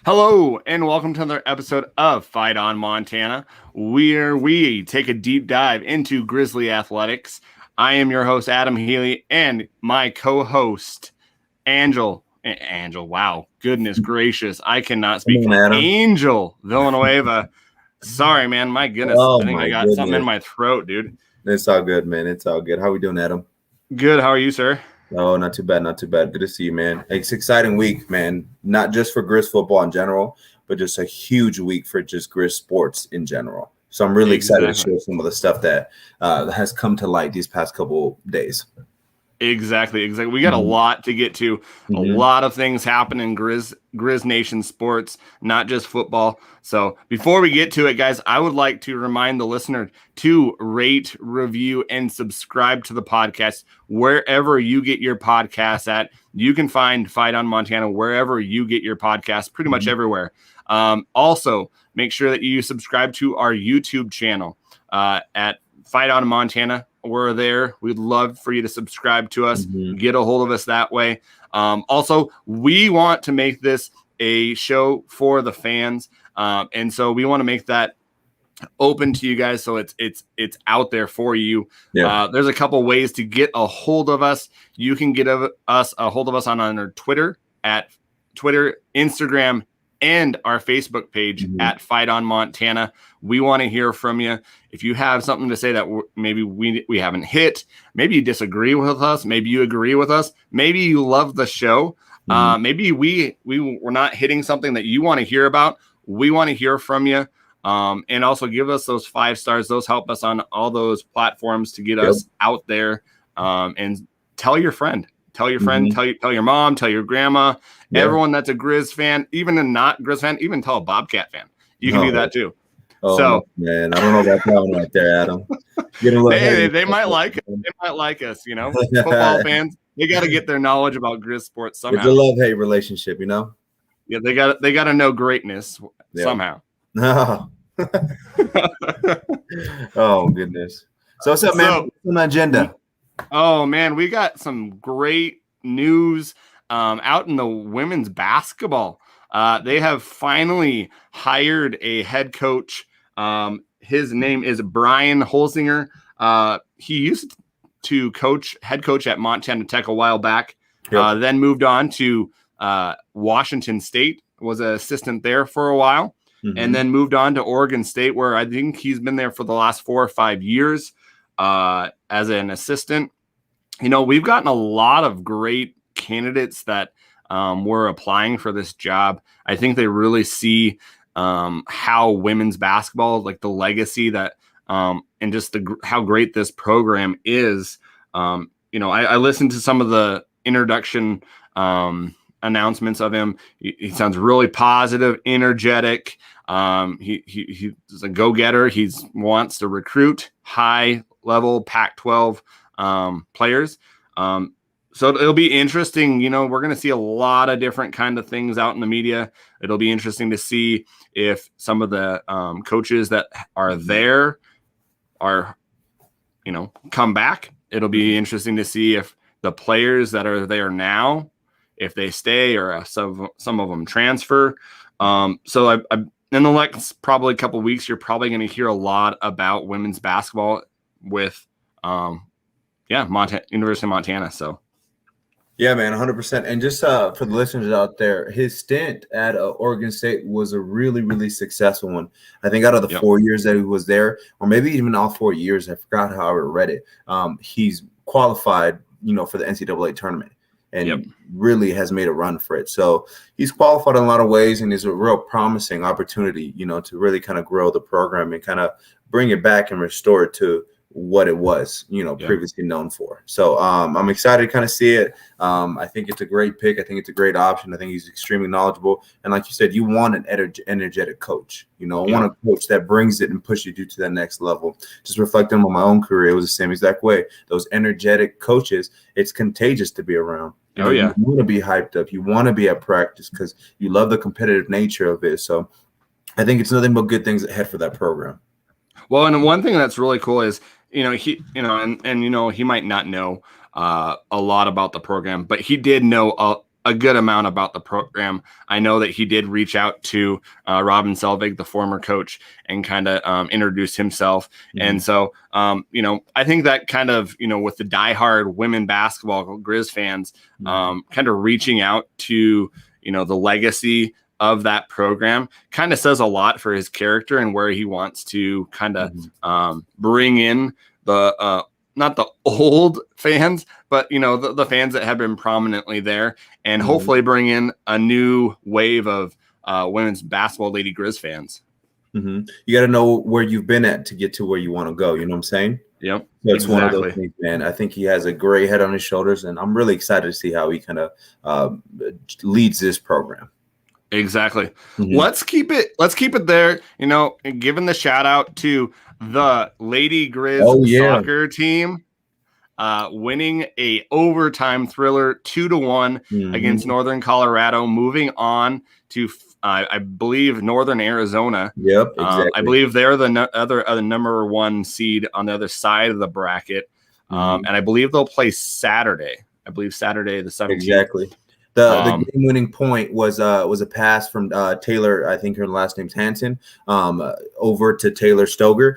Hello and welcome to another episode of Fight on Montana, where we take a deep dive into Grizzly athletics. I am your host, Adam Healy, and my co-host, Angel, wow, goodness gracious, I cannot Come speak. on, Adam. Angel Villanueva. Sorry, man, my goodness. Oh I think I my got something in goodness. my throat, dude. It's all good, man. It's all good. How we doing, Adam? Good, how are you, sir? Oh, not too bad, not too bad. Good to see you, man. It's an exciting week, man. Not just for Grizz football in general, but just a huge week for just Grizz sports in general. So I'm really excited to share some of the stuff that has come to light these past couple days. Exactly. We got a lot to get to. A lot of things happen in Griz Nation sports, not just football. So before we get to it, guys, I would like to remind the listener to rate, review, and subscribe to the podcast wherever you get your podcasts at. You can find Fight on Montana wherever you get your podcasts, pretty much everywhere. Also, make sure that you subscribe to our YouTube channel at Fight on Montana. We're there. We'd love for you to subscribe to us, get a hold of us that way. Also, we want to make this a show for the fans. And so we want to make that open to you guys. So it's out there for you. Yeah. There's a couple ways to get a hold of us. You can get us a hold of us on our Twitter at Twitter, Instagram, and our Facebook page at Fight on Montana. We want to hear from you. If you have something to say that maybe we haven't hit, maybe you disagree with us, maybe you agree with us, maybe you love the show, maybe we were not hitting something that you want to hear about. We want to hear from you. And also give us those 5 stars. Those help us on all those platforms to get us out there. And tell your friend. Tell your friend, tell your mom, tell your grandma, everyone that's a Griz fan, even a not Griz fan, even tell a Bobcat fan. You can do that too. Oh, so man, I don't know about that one right there, Adam. They might like it. They might like us, you know. Football fans, they got to get their knowledge about Griz sports somehow. It's a love-hate relationship, you know. Yeah, they got to know greatness somehow. No. Oh goodness. So what's up, man? What's on the agenda? Oh man, we got some great news out in the women's basketball. They have finally hired a head coach. His name is Brian Holzinger. He used to head coach at Montana Tech a while back, then moved on to Washington State, was an assistant there for a while, and then moved on to Oregon State, where I think he's been there for the last 4 or 5 years. As an assistant. You know, we've gotten a lot of great candidates that were applying for this job. I think they really see how women's basketball, like the legacy that and just how great this program is. You know, I listened to some of the introduction announcements of him. He sounds really positive, energetic. He's a go-getter. He wants to recruit high-level Pac-12 players. So it'll be interesting. You know, we're going to see a lot of different kind of things out in the media. It'll be interesting to see if some of the coaches that are there are, you know, come back. It'll be interesting to see if the players that are there now, if they stay or some of them transfer. So in the next probably couple of weeks, you're probably going to hear a lot about women's basketball with, University of Montana. So, yeah, man, 100%. And just for the listeners out there, his stint at Oregon State was a really, really successful one. I think out of the 4 years that he was there, or maybe even all 4 years, I forgot how I read it. He's qualified, you know, for the NCAA tournament. And really has made a run for it. So he's qualified in a lot of ways and is a real promising opportunity, you know, to really kind of grow the program and kind of bring it back and restore it to what it was, you know, previously known for. So I'm excited to kind of see it. I think it's a great pick. I think it's a great option. I think he's extremely knowledgeable. And like you said, you want an energetic coach. You know, I want a coach that brings it and pushes you to that next level. Just reflecting on my own career, it was the same exact way. Those energetic coaches, it's contagious to be around. You know, you want to be hyped up. You want to be at practice because you love the competitive nature of it. So I think it's nothing but good things ahead for that program. Well, and one thing that's really cool is, you know, he might not know a lot about the program, but he did know a good amount about the program. I know that he did reach out to Robin Selvig, the former coach, and kind of introduce himself. Mhm. And so, I think that kind of, with the diehard women basketball Griz fans, kind of reaching out to, the legacy of that program kind of says a lot for his character and where he wants to kind of bring in the not the old fans, but the fans that have been prominently there, and hopefully bring in a new wave of women's basketball Lady Griz fans. You got to know where you've been at to get to where you want to go. You know what I'm saying? Yep. That's exactly one of those things, man. I think he has a great head on his shoulders, and I'm really excited to see how he kind of leads this program. Exactly. Let's keep it there. And giving the shout out to the Lady Griz soccer team, winning a overtime thriller 2-1 against Northern Colorado, moving on to I believe Northern Arizona. Yep, exactly. I believe they're the other number 1 seed on the other side of the bracket, and I believe they'll play Saturday. I believe Saturday the 17th. Exactly. The game-winning point was a pass from Taylor. I think her last name's Hansen. Over to Taylor Stoger.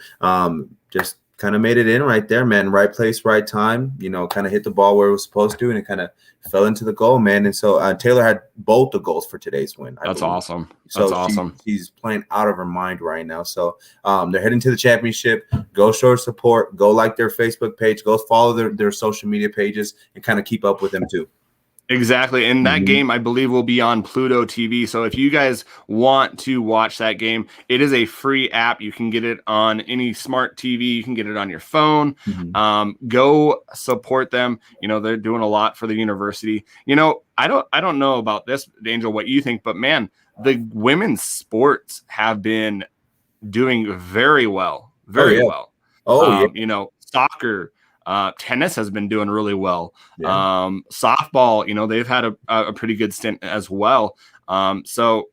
Just kind of made it in right there, man. Right place, right time. Kind of hit the ball where it was supposed to, and it kind of fell into the goal, man. And so Taylor had both the goals for today's win. That's awesome. That's awesome. She's playing out of her mind right now. So they're heading to the championship. Go show her support. Go like their Facebook page. Go follow their social media pages and kind of keep up with them too. Exactly. And that game, I believe, will be on Pluto TV. So if you guys want to watch that game, it is a free app. You can get it on any smart TV. You can get it on your phone. Go support them. They're doing a lot for the university. I don't know about this, Angel, what you think, but man, the women's sports have been doing very well. Very well. Soccer, tennis has been doing really well. Softball, they've had a pretty good stint as well. So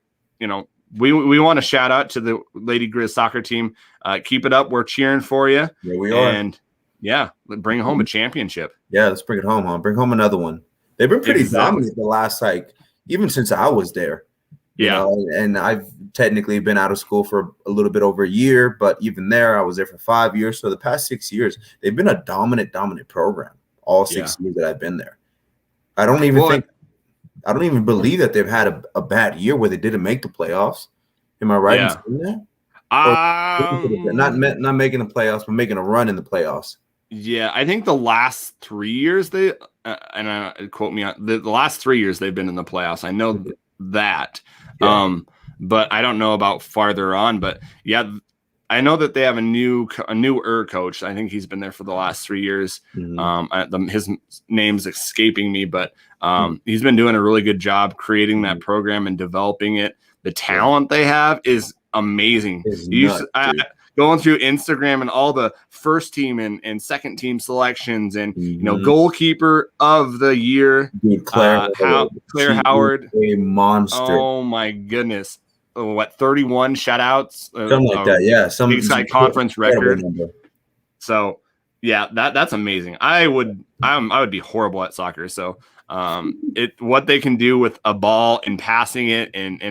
we want to shout out to the Lady Griz soccer team. Keep it up. We're cheering for you. Yeah, we are. And bring home a championship. Yeah, let's bring it home, huh? Bring home another one. They've been pretty dominant the last, even since I was there. And I've technically been out of school for a little bit over a year, but even there, I was there for 5 years. So the past 6 years, they've been a dominant program. All 6 years that I've been there. I don't even believe that they've had a bad year where they didn't make the playoffs. Am I right in saying that? Not making the playoffs, but making a run in the playoffs. Yeah, I think the last 3 years they quote me on the last 3 years they've been in the playoffs. I know that. But I don't know about farther on. But yeah, I know that they have a newer coach. I think he's been there for the last 3 years. His name's escaping me, but he's been doing a really good job creating that program and developing it. The talent they have is amazing. Going through Instagram and all the first team and second team selections and goalkeeper of the year, dude, Claire Howard, a monster. Oh my goodness, 31 shutouts, something like that. Yeah, some Big Sky Conference record. So yeah, that's amazing. I would be horrible at soccer, so what they can do with a ball and passing it and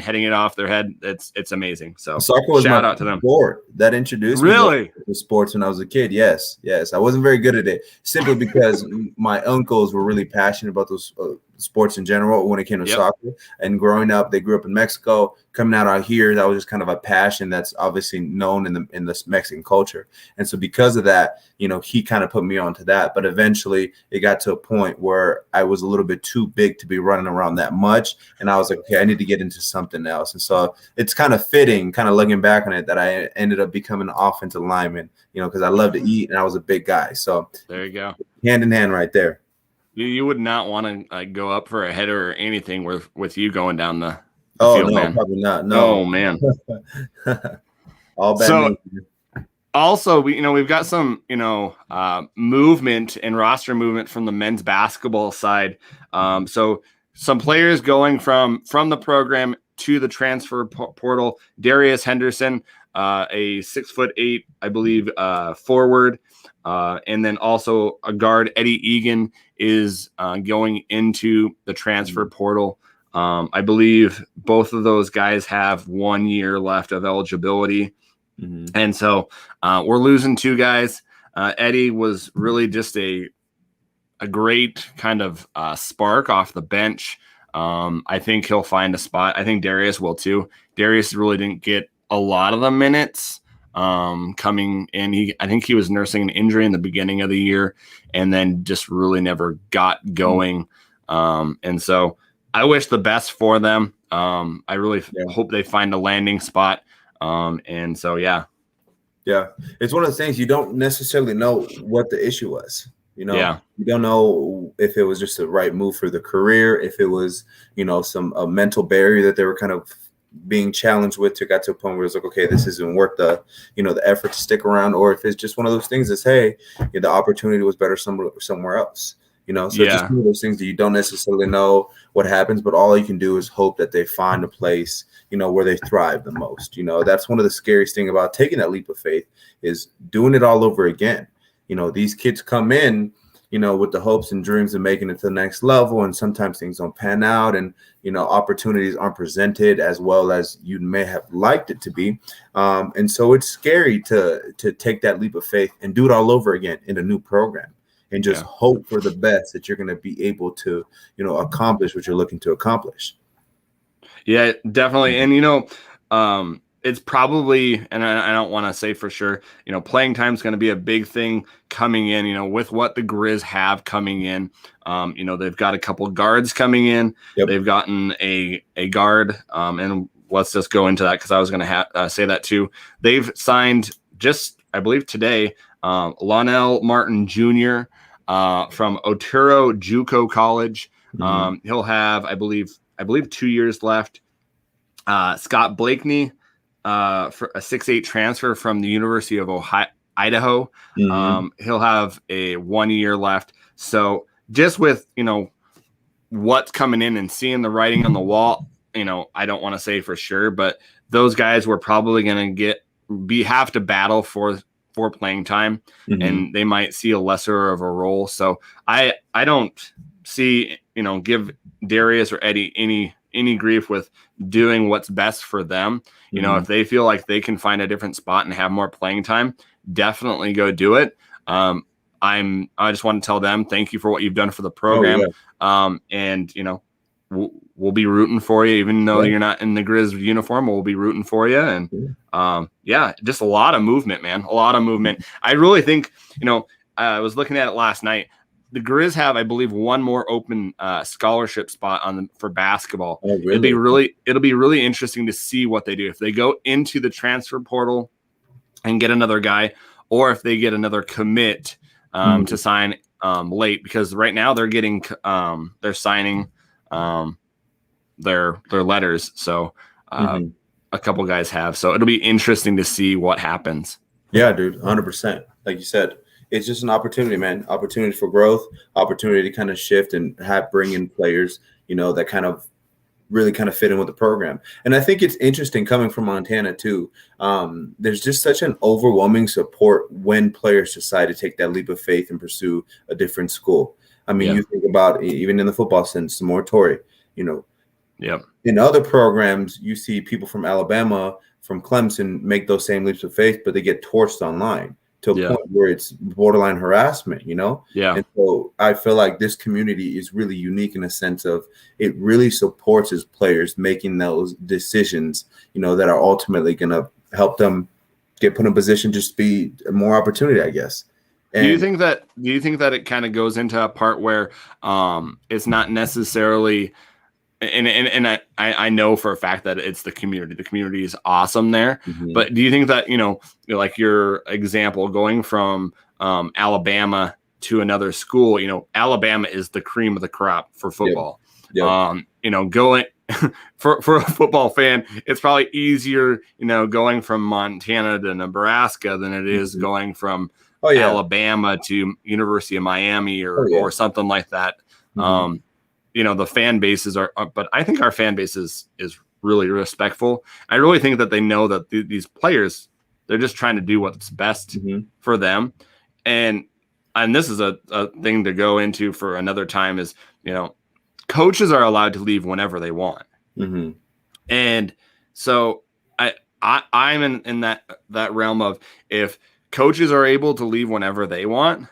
heading it off their head, it's amazing. So soccer was shout out to them. Sport that introduced me to sports when I was a kid. Yes. I wasn't very good at it simply because my uncles were really passionate about those sports in general when it came to soccer. And growing up, they grew up in Mexico. Coming out here, that was just kind of a passion that's obviously known in the Mexican culture. And so because of that, he kind of put me onto that. But eventually it got to a point where I was a little bit too big to be running around that much. And I was like, okay, I need to get into something else. And so it's kind of fitting, kind of looking back on it, that I ended up becoming an offensive lineman, because I love to eat and I was a big guy. So there you go. Hand in hand right there. You would not want to go up for a header or anything with you going down the field, no, man. Probably not. No, man. All bad. So, also, we've got some, movement and roster movement from the men's basketball side. So some players going from the program to the transfer portal. Darius Henderson, a 6'8", I believe, forward. And then also a guard, Eddie Egan, is going into the transfer portal. I believe both of those guys have 1 year left of eligibility. And so we're losing 2 guys. Eddie was really just a great kind of spark off the bench. I think he'll find a spot. I think Darius will too. Darius really didn't get a lot of the minutes coming in. I think he was nursing an injury in the beginning of the year and then just really never got going. And so I wish the best for them. I really hope they find a landing spot. And so, yeah. Yeah. It's one of the things you don't necessarily know what the issue was. You don't know if it was just the right move for the career, if it was, some a mental barrier that they were kind of being challenged with to get to a point where it's like, okay, this isn't worth the effort to stick around, or if it's just one of those things that's, hey, the opportunity was better somewhere else. So it's just one of those things that you don't necessarily know what happens, but all you can do is hope that they find a place, where they thrive the most. That's one of the scariest thing about taking that leap of faith is doing it all over again. These kids come in, with the hopes and dreams of making it to the next level. And sometimes things don't pan out and, opportunities aren't presented as well as you may have liked it to be. And so it's scary to take that leap of faith and do it all over again in a new program and just hope for the best that you're going to be able to, accomplish what you're looking to accomplish. Yeah, definitely. And, it's probably, and I don't want to say for sure, playing time is going to be a big thing coming in, with what the Griz have coming in. They've got a couple guards coming in. Yep. They've gotten a guard. And let's just go into that because I was going to say that too. They've signed just, I believe today, Lonell Martin Jr. From Otero JUCO College. He'll have, I believe 2 years left. Scott Blakeney, for a 6'8" transfer from the University of Idaho. He'll have a 1 year left. So just with, what's coming in and seeing the writing on the wall, I don't want to say for sure, but those guys were probably going to have to battle for playing time, and they might see a lesser of a role. So I don't see, give Darius or Eddie any grief with doing what's best for them. If they feel like they can find a different spot and have more playing time, definitely go do it. I just want to tell them thank you for what you've done for the program. And we'll be rooting for you, even though you're not in the Griz uniform. We'll be rooting for you. And just a lot of movement, man. A lot of movement. I really think, I was looking at it last night. The Griz have, I believe, one more open scholarship spot for basketball. Oh, really? It'll be really interesting to see what they do if they go into the transfer portal and get another guy, or if they get another commit to sign late. Because right now they're signing their letters. So a couple guys have. So it'll be interesting to see what happens. Yeah, dude, 100%. Like you said. It's just an opportunity, man. Opportunity for growth, opportunity to kind of shift and bring in players, that kind of really kind of fit in with the program. And I think it's interesting coming from Montana too. There's just such an overwhelming support when players decide to take that leap of faith and pursue a different school. I mean, you think about even in the football sense, the moratorium, in other programs, you see people from Alabama, from Clemson make those same leaps of faith, but they get torched online. To a point where it's borderline harassment, And so I feel like this community is really unique in a sense of it really supports its players making those decisions, that are ultimately going to help them get put in position to be more opportunity, I guess. And do you think that it kind of goes into a part where it's not necessarily and I know for a fact that it's the community. The community is awesome there. But do you think that, like your example going from Alabama to another school, Alabama is the cream of the crop for football. Going for a football fan, it's probably easier, going from Montana to Nebraska than it is going from Alabama to University of Miami or something like that. The fan bases are, but I think our fan base is really respectful. I really think that they know that these players, they're just trying to do what's best for them. And and this is a thing to go into for another time, is, coaches are allowed to leave whenever they want. Mm-hmm. And so I'm in that realm of, if coaches are able to leave whenever they want,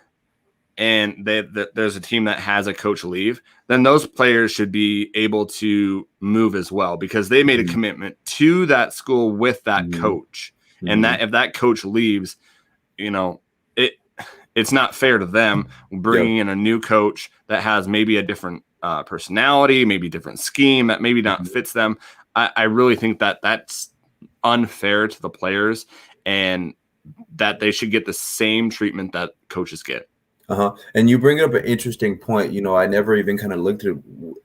and there's a team that has a coach leave, then those players should be able to move as well, because they made a commitment to that school with that coach. And that if that coach leaves, it's not fair to them bringing in a new coach that has maybe a different personality, maybe different scheme that maybe not fits them. I really think that that's unfair to the players, and that they should get the same treatment that coaches get. And you bring up an interesting point. I never even kind of looked at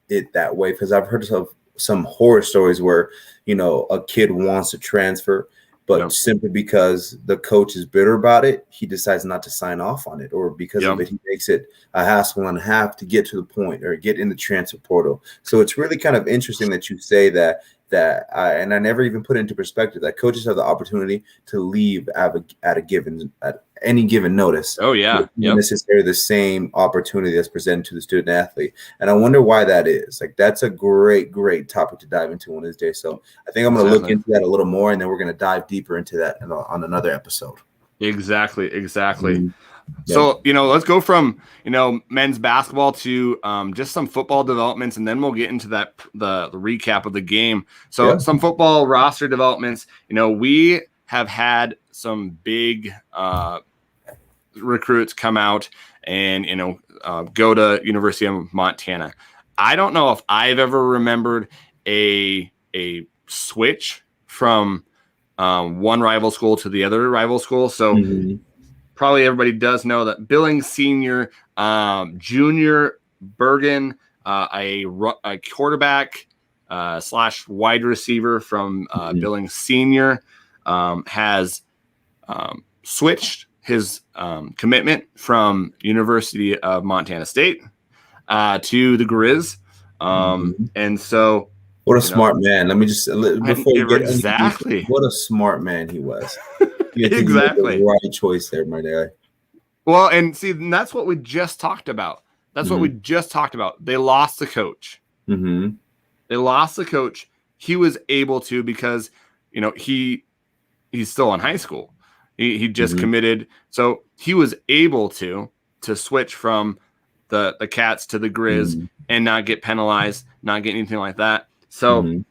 it that way, because I've heard of some horror stories where, a kid wants to transfer, but simply because the coach is bitter about it, he decides not to sign off on it, or because of it, he makes it a hassle and a half to get to the point or get in the transfer portal. So it's really kind of interesting that you say that, and I never even put into perspective that coaches have the opportunity to leave at any given notice. Oh yeah, necessarily the same opportunity that's presented to the student athlete, and I wonder why that is. Like, that's a great topic to dive into one of these days. So I think I'm going to look into that a little more, and then we're going to dive deeper into that on another episode. Exactly. So, let's go from, men's basketball to just some football developments, and then we'll get into the recap of the game. So some football roster developments. We have had some big recruits come out and, go to University of Montana. I don't know if I've ever remembered a switch from one rival school to the other rival school. So probably everybody does know that Billings Senior, Junior Bergen, a quarterback / wide receiver from Billings Senior, has switched his commitment from University of Montana State to the Griz. And so, what a smart man. Let me just, before you get exactly, what a smart man he was. Exactly. The right choice there, my guy. Well, and see, and that's what we just talked about. They lost the coach. They lost the coach. He was able to, because, he's still in high school. He just committed. So he was able to switch from the Cats to the Griz and not get penalized, not get anything like that. So,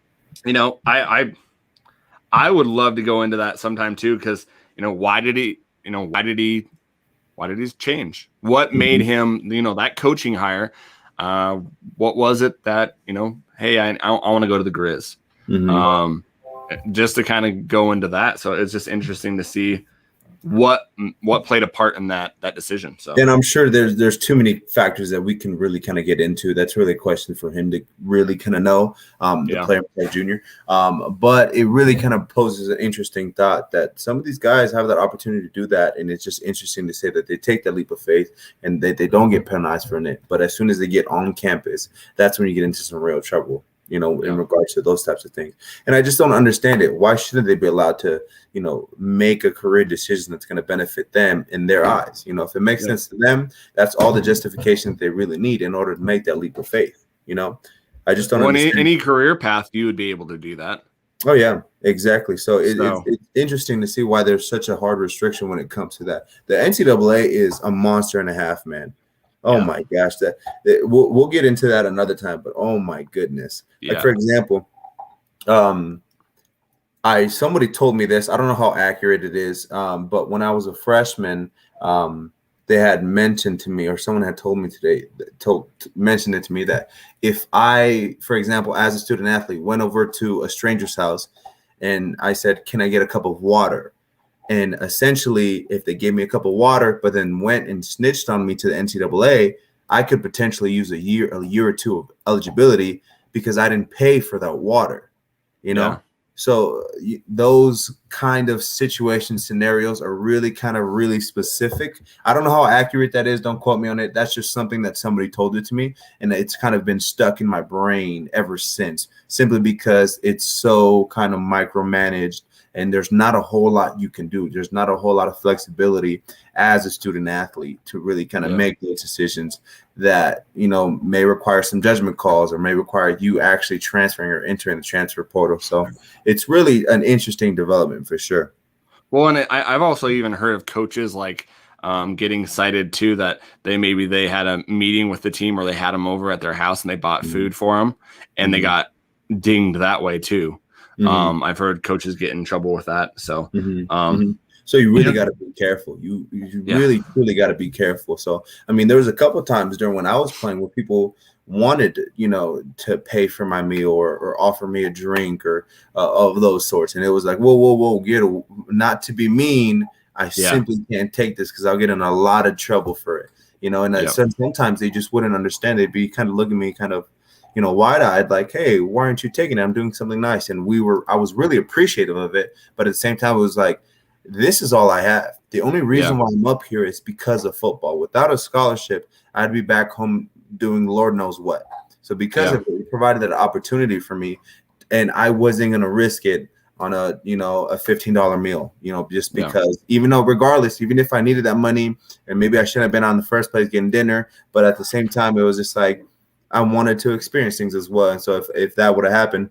I would love to go into that sometime too, because, why did he change? What made him, that coaching hire? What was it that, hey, I want to go to the Griz? Just to kind of go into that. So it's just interesting to see what played a part in that decision. So, and I'm sure there's too many factors that we can really kind of get into. That's really a question for him to really kind of know, the player junior. But it really kind of poses an interesting thought that some of these guys have that opportunity to do that, and it's just interesting to say that they take that leap of faith and they don't get penalized for it. But as soon as they get on campus, that's when you get into some real trouble. In regards to those types of things. And I just don't understand it. Why shouldn't they be allowed to, make a career decision that's going to benefit them in their eyes? If it makes sense to them, that's all the justification that they really need in order to make that leap of faith. I just don't understand. Any career path, you would be able to do that. Oh, yeah, exactly. So it's interesting to see why there's such a hard restriction when it comes to that. The NCAA is a monster and a half, man. Oh my gosh, we'll get into that another time, but oh my goodness. Like, for example, somebody told me this. I don't know how accurate it is, but when I was a freshman, they had mentioned to me, or someone had told me today, mentioned it to me, that if I, for example, as a student athlete, went over to a stranger's house and I said, "Can I get a cup of water?" And essentially, if they gave me a cup of water, but then went and snitched on me to the NCAA, I could potentially use a year or two of eligibility because I didn't pay for that water, So those kind of situation scenarios are really specific. I don't know how accurate that is. Don't quote me on it. That's just something that somebody told it to me, and it's kind of been stuck in my brain ever since, simply because it's so kind of micromanaged and there's not a whole lot you can do. There's not a whole lot of flexibility as a student athlete to really kind of make those decisions that, may require some judgment calls or may require you actually transferring or entering the transfer portal. So it's really an interesting development for sure. Well, and I've also even heard of coaches like getting cited too, that they had a meeting with the team or they had them over at their house and they bought food for them and they got dinged that way too. I've heard coaches get in trouble with that. So, so you really got to be careful. You really got to be careful. So, I mean, there was a couple of times during when I was playing where people wanted, to pay for my meal or offer me a drink or of those sorts. And it was like, whoa, not to be mean. I simply can't take this because I'll get in a lot of trouble for it, and sometimes they just wouldn't understand. They'd be kind of looking at me kind of, wide-eyed, like, hey, why aren't you taking it? I'm doing something nice. And I was really appreciative of it. But at the same time, it was like, this is all I have. The only reason why I'm up here is because of football. Without a scholarship, I'd be back home doing Lord knows what. So because of it, it provided that opportunity for me, and I wasn't going to risk it on a $15 meal, just because even if I needed that money and maybe I shouldn't have been on the first place getting dinner, but at the same time, it was just like, I wanted to experience things as well. And so if that would have happened,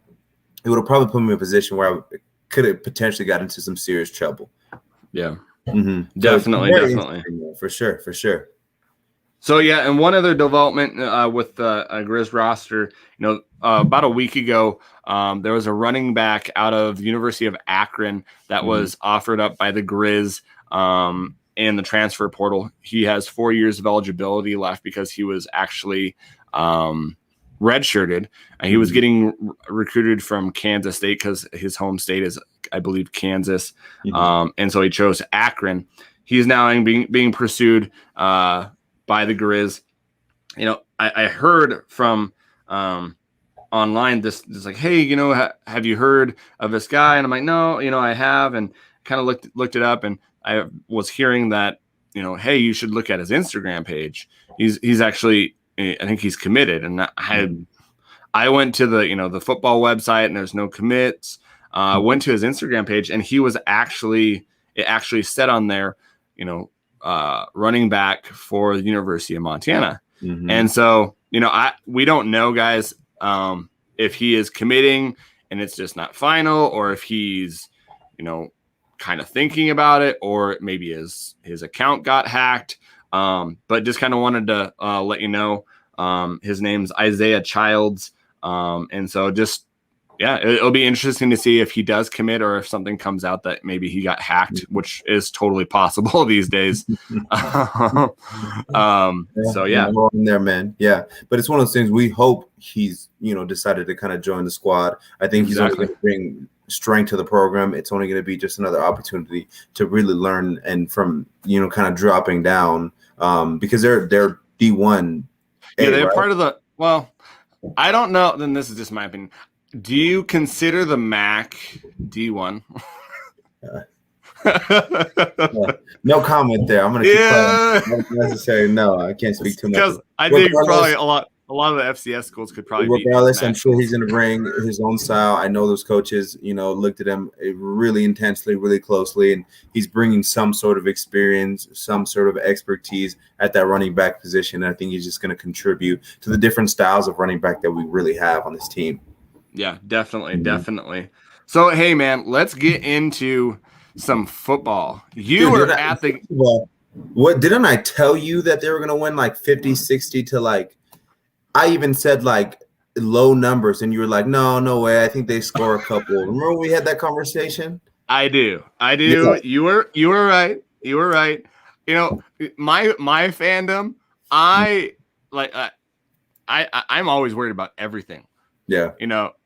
it would have probably put me in a position where I could have potentially got into some serious trouble. Yeah, definitely. For sure. So, and one other development with the Griz roster, about a week ago, there was a running back out of the University of Akron that was offered up by the Griz in the transfer portal. He has 4 years of eligibility left because he was actually redshirted. And he was getting recruited from Kansas State because his home state is, I believe, Kansas. And so he chose Akron. He's now being pursued by the Griz. I heard from online this like, hey, have you heard of this guy? And I'm like, no, I have, and kind of looked it up, and I was hearing that, hey, you should look at his Instagram page. He's actually, I think he's committed, and I went to the football website and there's no commits. Went to his Instagram page and it actually said on there, running back for the University of Montana. And so, we don't know, guys, if he is committing and it's just not final, or if he's, kind of thinking about it, or maybe his account got hacked. But just kind of wanted to let you know, his name's Isaiah Childs. And so just, it'll be interesting to see if he does commit or if something comes out that maybe he got hacked, which is totally possible these days. So in there, man. Yeah. But it's one of those things. We hope he's, decided to kind of join the squad. I think he's only going to bring strength to the program. It's only going to be just another opportunity to really learn and from, kind of dropping down because they're D1. Yeah, they're part of the, well, I don't know. Then this is just my opinion. Do you consider the MAC D1? No comment there. I'm going to keep quiet. Not necessary. No, I can't speak too much. Because I think probably a lot of the FCS schools could probably regardless, I'm sure he's going to bring his own style. I know those coaches, looked at him really intensely, really closely, and he's bringing some sort of experience, some sort of expertise at that running back position. And I think he's just going to contribute to the different styles of running back that we really have on this team. Yeah, definitely. So, hey, man, let's get into some football. You were at the – what didn't I tell you that they were going to win like 50, 60 to like – I even said like low numbers, and you were like, no way. I think they score a couple. Remember we had that conversation? I do. Yeah. You were right. My fandom, I'm always worried about everything. Yeah.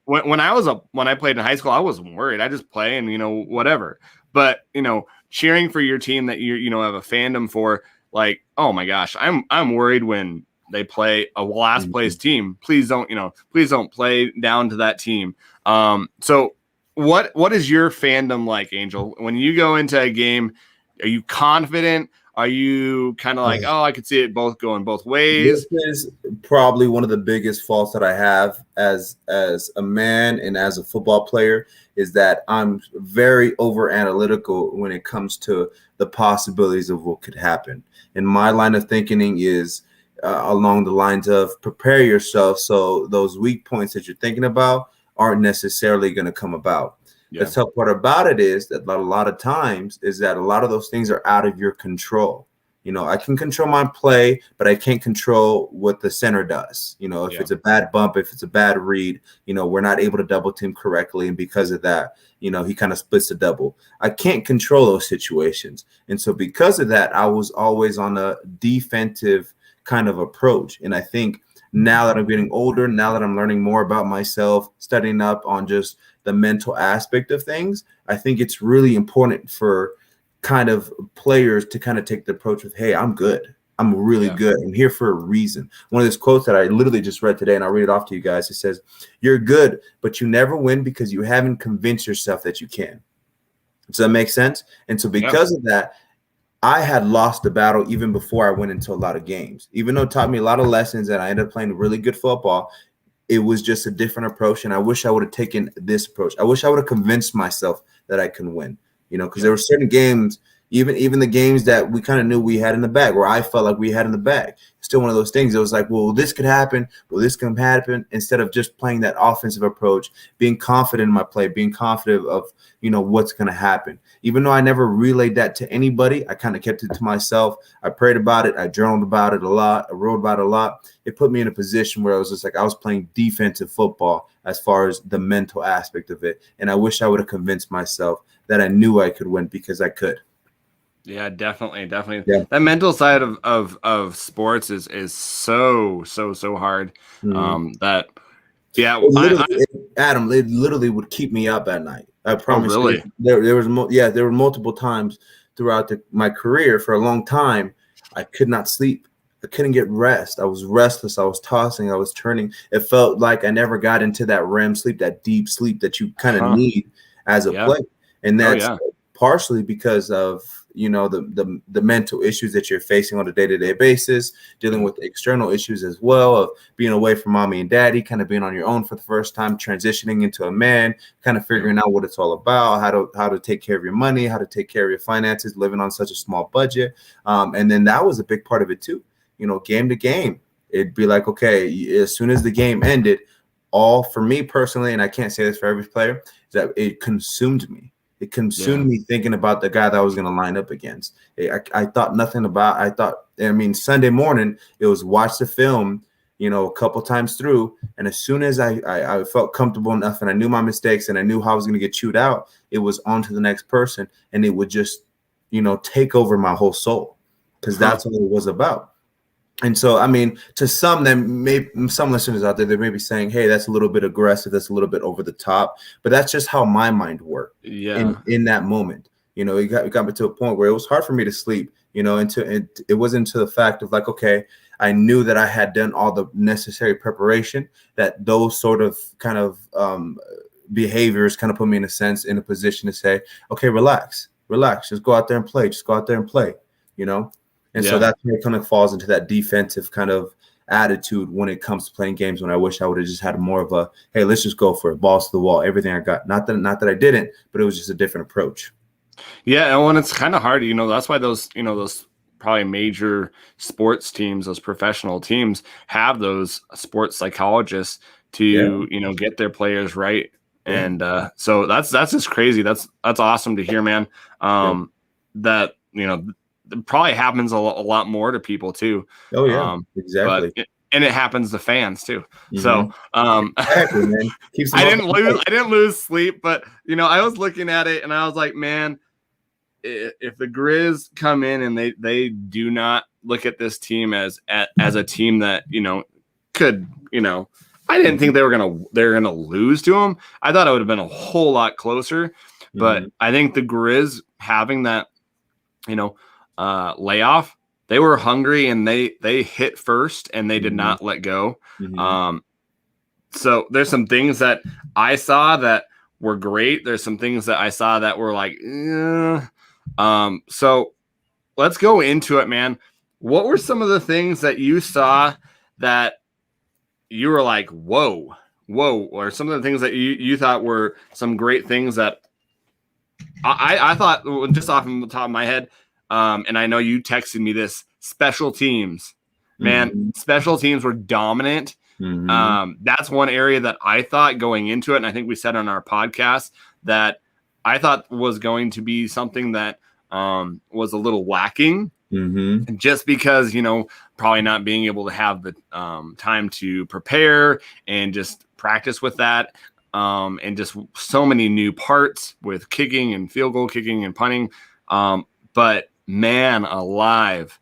When I played in high school, I wasn't worried. I just play and whatever. But cheering for your team that you have a fandom for, like, oh my gosh, I'm worried when they play a last place team. Please don't play down to that team. So what is your fandom like, Angel? When you go into a game, are you confident? Are you kind of like, oh, I could see it both going both ways? This is probably one of the biggest faults that I have as a man and as a football player, is that I'm very over analytical when it comes to the possibilities of what could happen. And my line of thinking is along the lines of prepare yourself so those weak points that you're thinking about aren't necessarily going to come about. Yeah. The tough part about it is that a lot of times is that a lot of those things are out of your control. You know, I can control my play, but I can't control what the center does. You know, if it's a bad bump, if it's a bad read, you know, we're not able to double team correctly. And because of that, you know, he kind of splits the double. I can't control those situations. And so because of that, I was always on a defensive kind of approach. And I think now that I'm getting older, now that I'm learning more about myself, studying up on just the mental aspect of things, I think it's really important for kind of players to kind of take the approach with, hey, I'm good. I'm really good. I'm here for a reason. One of those quotes that I literally just read today, and I'll read it off to you guys. It says, you're good, but you never win because you haven't convinced yourself that you can. Does that make sense? And so because of that, I had lost the battle even before I went into a lot of games. Even though it taught me a lot of lessons and I ended up playing really good football, it was just a different approach. And I wish I would have taken this approach. I wish I would have convinced myself that I can win. You know, because there were certain games, even the games that we kind of knew we had in the bag, where I felt like we had in the bag. Still one of those things. It was like, well, this could happen. Well, this can happen. Instead of just playing that offensive approach, being confident in my play, being confident of, you know, what's going to happen. Even though I never relayed that to anybody, I kind of kept it to myself. I prayed about it. I journaled about it a lot. I wrote about it a lot. It put me in a position where I was just like, I was playing defensive football as far as the mental aspect of it. And I wish I would have convinced myself that I knew I could win because I could. Yeah, definitely. Yeah. That mental side of sports is so hard. That Adam, it literally would keep me up at night. I promise. Oh, really? There were multiple times throughout my career for a long time. I could not sleep. I couldn't get rest. I was restless. I was tossing. I was turning. It felt like I never got into that REM sleep, that deep sleep that you kind of need as a player. And that's partially because of, you know, the mental issues that you're facing on a day-to-day basis, dealing with external issues as well, of being away from mommy and daddy, kind of being on your own for the first time, transitioning into a man, kind of figuring out what it's all about, how to take care of your money, how to take care of your finances, living on such a small budget. And then that was a big part of it too. You know, game to game, it'd be like, okay, as soon as the game ended, all for me personally, and I can't say this for every player, is that it consumed me. It consumed me thinking about the guy that I was going to line up against. I thought nothing about. Sunday morning it was watch the film, you know, a couple times through, and as soon as I felt comfortable enough and I knew my mistakes and I knew how I was going to get chewed out, it was on to the next person, and it would just, you know, take over my whole soul, because that's what it was about. And so, I mean, to some, some listeners out there, they may be saying, hey, that's a little bit aggressive. That's a little bit over the top. But that's just how my mind worked in that moment. You know, it got me to a point where it was hard for me to sleep, you know, it wasn't to the fact of like, okay, I knew that I had done all the necessary preparation, that those sort of kind of behaviors kind of put me in a position to say, okay, relax, just go out there and play, you know? And so that's where it kind of falls into that defensive kind of attitude when it comes to playing games, when I wish I would have just had more of a, hey, let's just go for it, balls to the wall, everything I got. Not that I didn't, but it was just a different approach. Yeah, and when it's kind of hard, you know, that's why those probably major sports teams, those professional teams, have those sports psychologists to, you know, get their players right. And so that's just crazy. That's awesome to hear, man. That, you know, it probably happens a lot more to people too. Oh yeah, exactly. And it happens to fans too. So exactly, man. I didn't lose sleep, but you know, I was looking at it and I was like, man, if the Griz come in and they do not look at this team as a team that, you know, could, you know, I didn't think they were gonna lose to them. I thought it would have been a whole lot closer, but I think the Griz having that, you know, layoff, they were hungry and they hit first and they did not let go. So there's some things that I saw that were great. There's some things that I saw that were like, so let's go into it, man. What were some of the things that you saw that you were like, whoa, or some of the things that you thought were some great things that I thought, just off the top of my head, and I know you texted me this, special teams. Man, special teams were dominant. That's one area that I thought going into it, and I think we said on our podcast that I thought was going to be something that was a little lacking, just because, probably not being able to have the time to prepare and just practice with that, and just so many new parts with kicking and field goal kicking and punting. But man alive,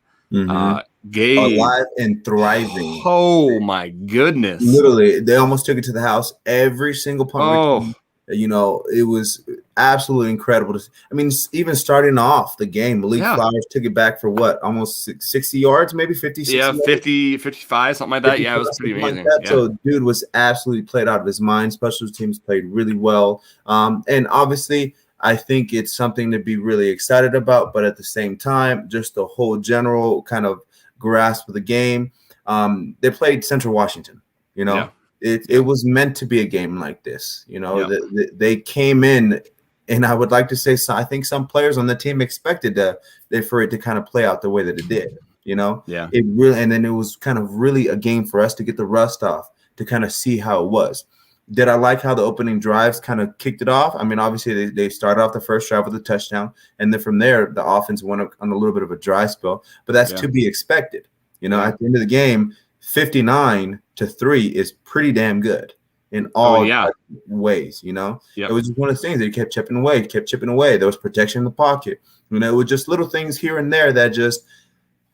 Gabe, alive and thriving. Oh my goodness! Literally, they almost took it to the house every single punt. It was absolutely incredible. I mean, even starting off the game, Malik Flowers took it back for what, almost 60 yards, maybe 50, 60 yards? 50, 55, something like that. Yeah, it was pretty amazing. Like So, dude was absolutely played out of his mind. Special teams played really well. And obviously, I think it's something to be really excited about. But at the same time, just the whole general kind of grasp of the game. They played Central Washington, It was meant to be a game like this, They came in, and I would like to say, I think some players on the team expected for it to kind of play out the way that it did, It really, and then it was kind of really a game for us to get the rust off, to kind of see how it was. Did I like how the opening drives kind of kicked it off? I mean, obviously they started off the first drive with a touchdown, and then from there the offense went on a little bit of a dry spell, but that's to be expected. At the end of the game, 59-3 is pretty damn good in all ways. It was just one of the things that kept chipping away. There was protection in the pocket. It was just little things here and there that just,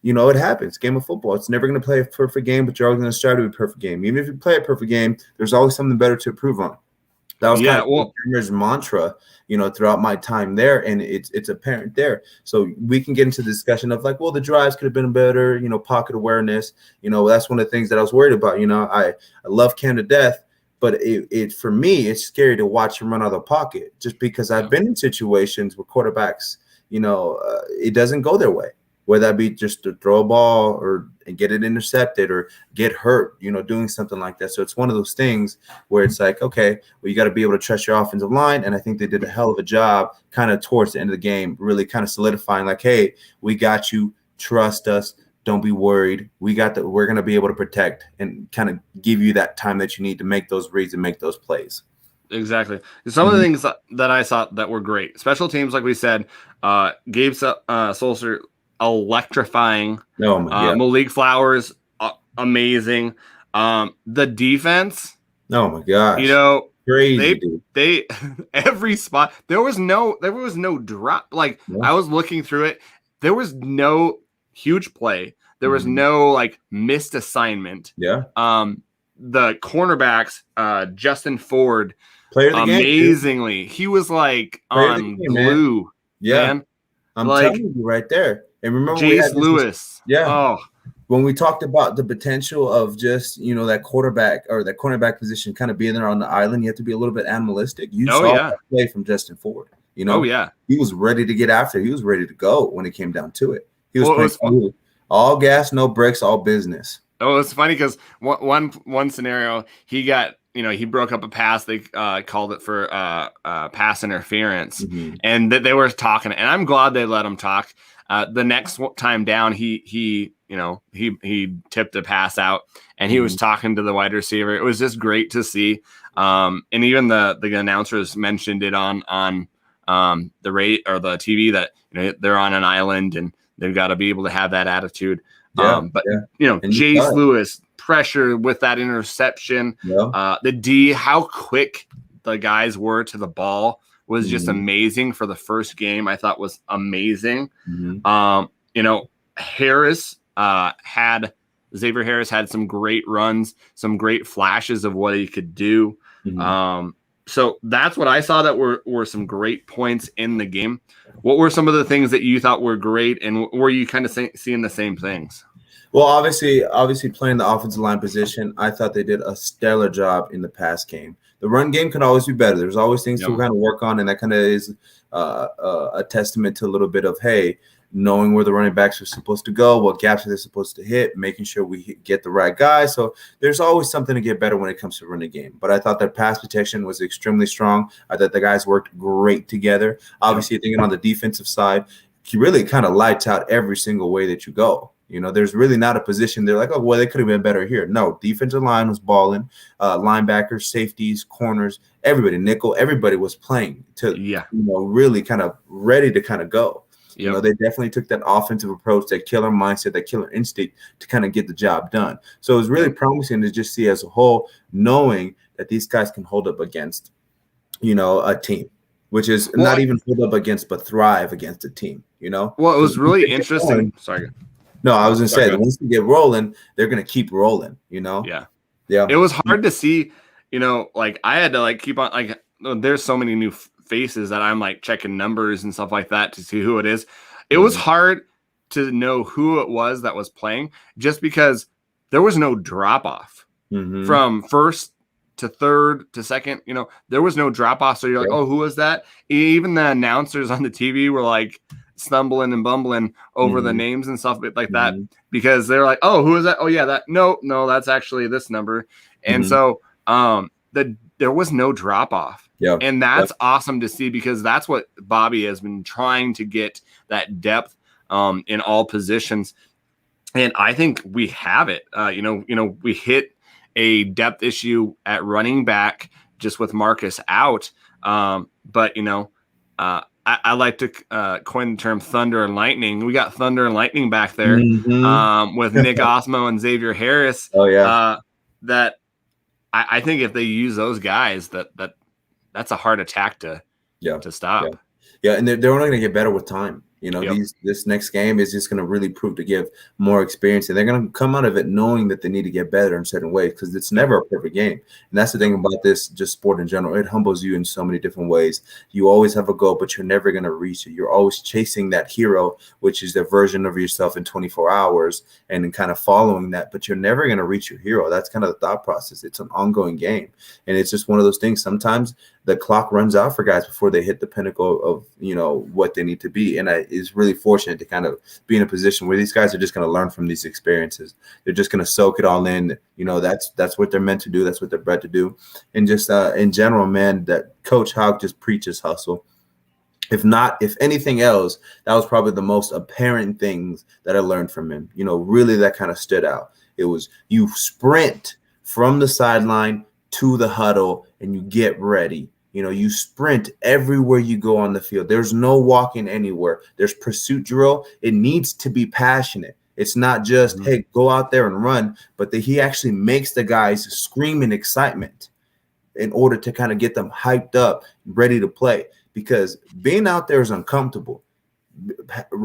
it happens. Game of football. It's never going to play a perfect game, but you're always going to strive to be a perfect game. Even if you play a perfect game, there's always something better to improve on. That was kind of Junior's mantra, throughout my time there, and it's apparent there. So we can get into the discussion of like, well, the drives could have been better, pocket awareness. That's one of the things that I was worried about. I love Cam to death, but it for me, it's scary to watch him run out of the pocket, just because I've been in situations where quarterbacks, it doesn't go their way. Whether that be just to throw a ball or get it intercepted or get hurt, doing something like that. So it's one of those things where it's like, okay, well, you got to be able to trust your offensive line. And I think they did a hell of a job kind of towards the end of the game, really kind of solidifying like, hey, we got you. Trust us. Don't be worried. We're going to be able to protect and kind of give you that time that you need to make those reads and make those plays. Exactly. Some of the things that I saw that were great. Special teams, like we said, Gabe Solser, electrifying. Malik Flowers, amazing. The defense, oh my gosh, crazy. They every spot there was no drop. Like I was looking through it, there was no huge play. There was no like missed assignment. The cornerbacks, Justin Ford, player of the amazingly. Game, he was like on glue. Man. I'm telling you right there. And remember, Jace Lewis. When we talked about the potential of just, that quarterback or that cornerback position kind of being there on the island, you have to be a little bit animalistic. You saw that play from Justin Ford. He was ready to get after. He was ready to go when it came down to it. He was playing all gas, no brakes, all business. Oh, it's funny because one scenario, he got, he broke up a pass. They called it for pass interference, and they were talking. And I'm glad they let him talk. The next time down, he tipped a pass out, and he was talking to the wide receiver. It was just great to see. And even the announcers mentioned it on the rate or the TV that they're on an island and they've got to be able to have that attitude. Jace Lewis pressure with that interception. The D, how quick the guys were to the ball was just amazing for the first game. I thought was amazing. Xavier Harris had some great runs, some great flashes of what he could do. So that's what I saw that were some great points in the game. What were some of the things that you thought were great, and were you kind of seeing the same things? Well, obviously playing the offensive line position, I thought they did a stellar job in the pass game. The run game can always be better. There's always things to kind of work on, and that kind of is a testament to a little bit of, hey, knowing where the running backs are supposed to go, what gaps are they supposed to hit, making sure we get the right guy. So there's always something to get better when it comes to running game. But I thought that pass protection was extremely strong. I thought the guys worked great together. Obviously, thinking on the defensive side, he really kind of lights out every single way that you go. There's really not a position they're like, oh, well, they could have been better here. No, defensive line was balling, linebackers, safeties, corners, everybody, nickel, everybody was playing to, really kind of ready to kind of go. Yep. They definitely took that offensive approach, that killer mindset, that killer instinct to kind of get the job done. So it was really promising to just see as a whole, knowing that these guys can hold up against, a team, which is not even hold up against, but thrive against a team, Well, it was really interesting. Sorry. No, I was going to say that once they get rolling, they're going to keep rolling, Yeah. Yeah. It was hard to see, like I had to like keep on, like there's so many new faces that I'm like checking numbers and stuff like that to see who it is. It was hard to know who it was that was playing just because there was no drop off from first to third to second, there was no drop off. So you're like, oh, who was that? Even the announcers on the TV were like stumbling and bumbling over the names and stuff like that because they're like, oh, who is that? Oh yeah, that no, that's actually this number. And so there was no drop off. Yeah. And that's awesome to see because that's what Bobby has been trying to get, that depth in all positions. And I think we have it. We hit a depth issue at running back just with Marcus out. But I like to coin the term thunder and lightning. We got thunder and lightning back there with Nick Osmo and Xavier Harris. Oh yeah. That I think if they use those guys, that's a hard attack to stop. Yeah, and they're only going to get better with time. This next game is just going to really prove to give more experience, and they're going to come out of it knowing that they need to get better in certain ways because it's never a perfect game. And that's the thing about this, just sport in general. It humbles you in so many different ways. You always have a goal, but you're never going to reach it. You're always chasing that hero, which is the version of yourself in 24 hours, and then kind of following that, but you're never going to reach your hero. That's kind of the thought process. It's an ongoing game, and it's just one of those things. Sometimes the clock runs out for guys before they hit the pinnacle of what they need to be, and is really fortunate to kind of be in a position where these guys are just going to learn from these experiences. They're just going to soak it all in. That's what they're meant to do. That's what they're bred to do. And just in general, man, that Coach Houck just preaches hustle. If anything else, that was probably the most apparent things that I learned from him. Really that kind of stood out. It was you sprint from the sideline to the huddle and you get ready. You sprint everywhere you go on the field. There's no walking anywhere. There's pursuit drill. It needs to be passionate. It's not just, hey, go out there and run, but he actually makes the guys scream in excitement in order to kind of get them hyped up, ready to play. Because being out there is uncomfortable.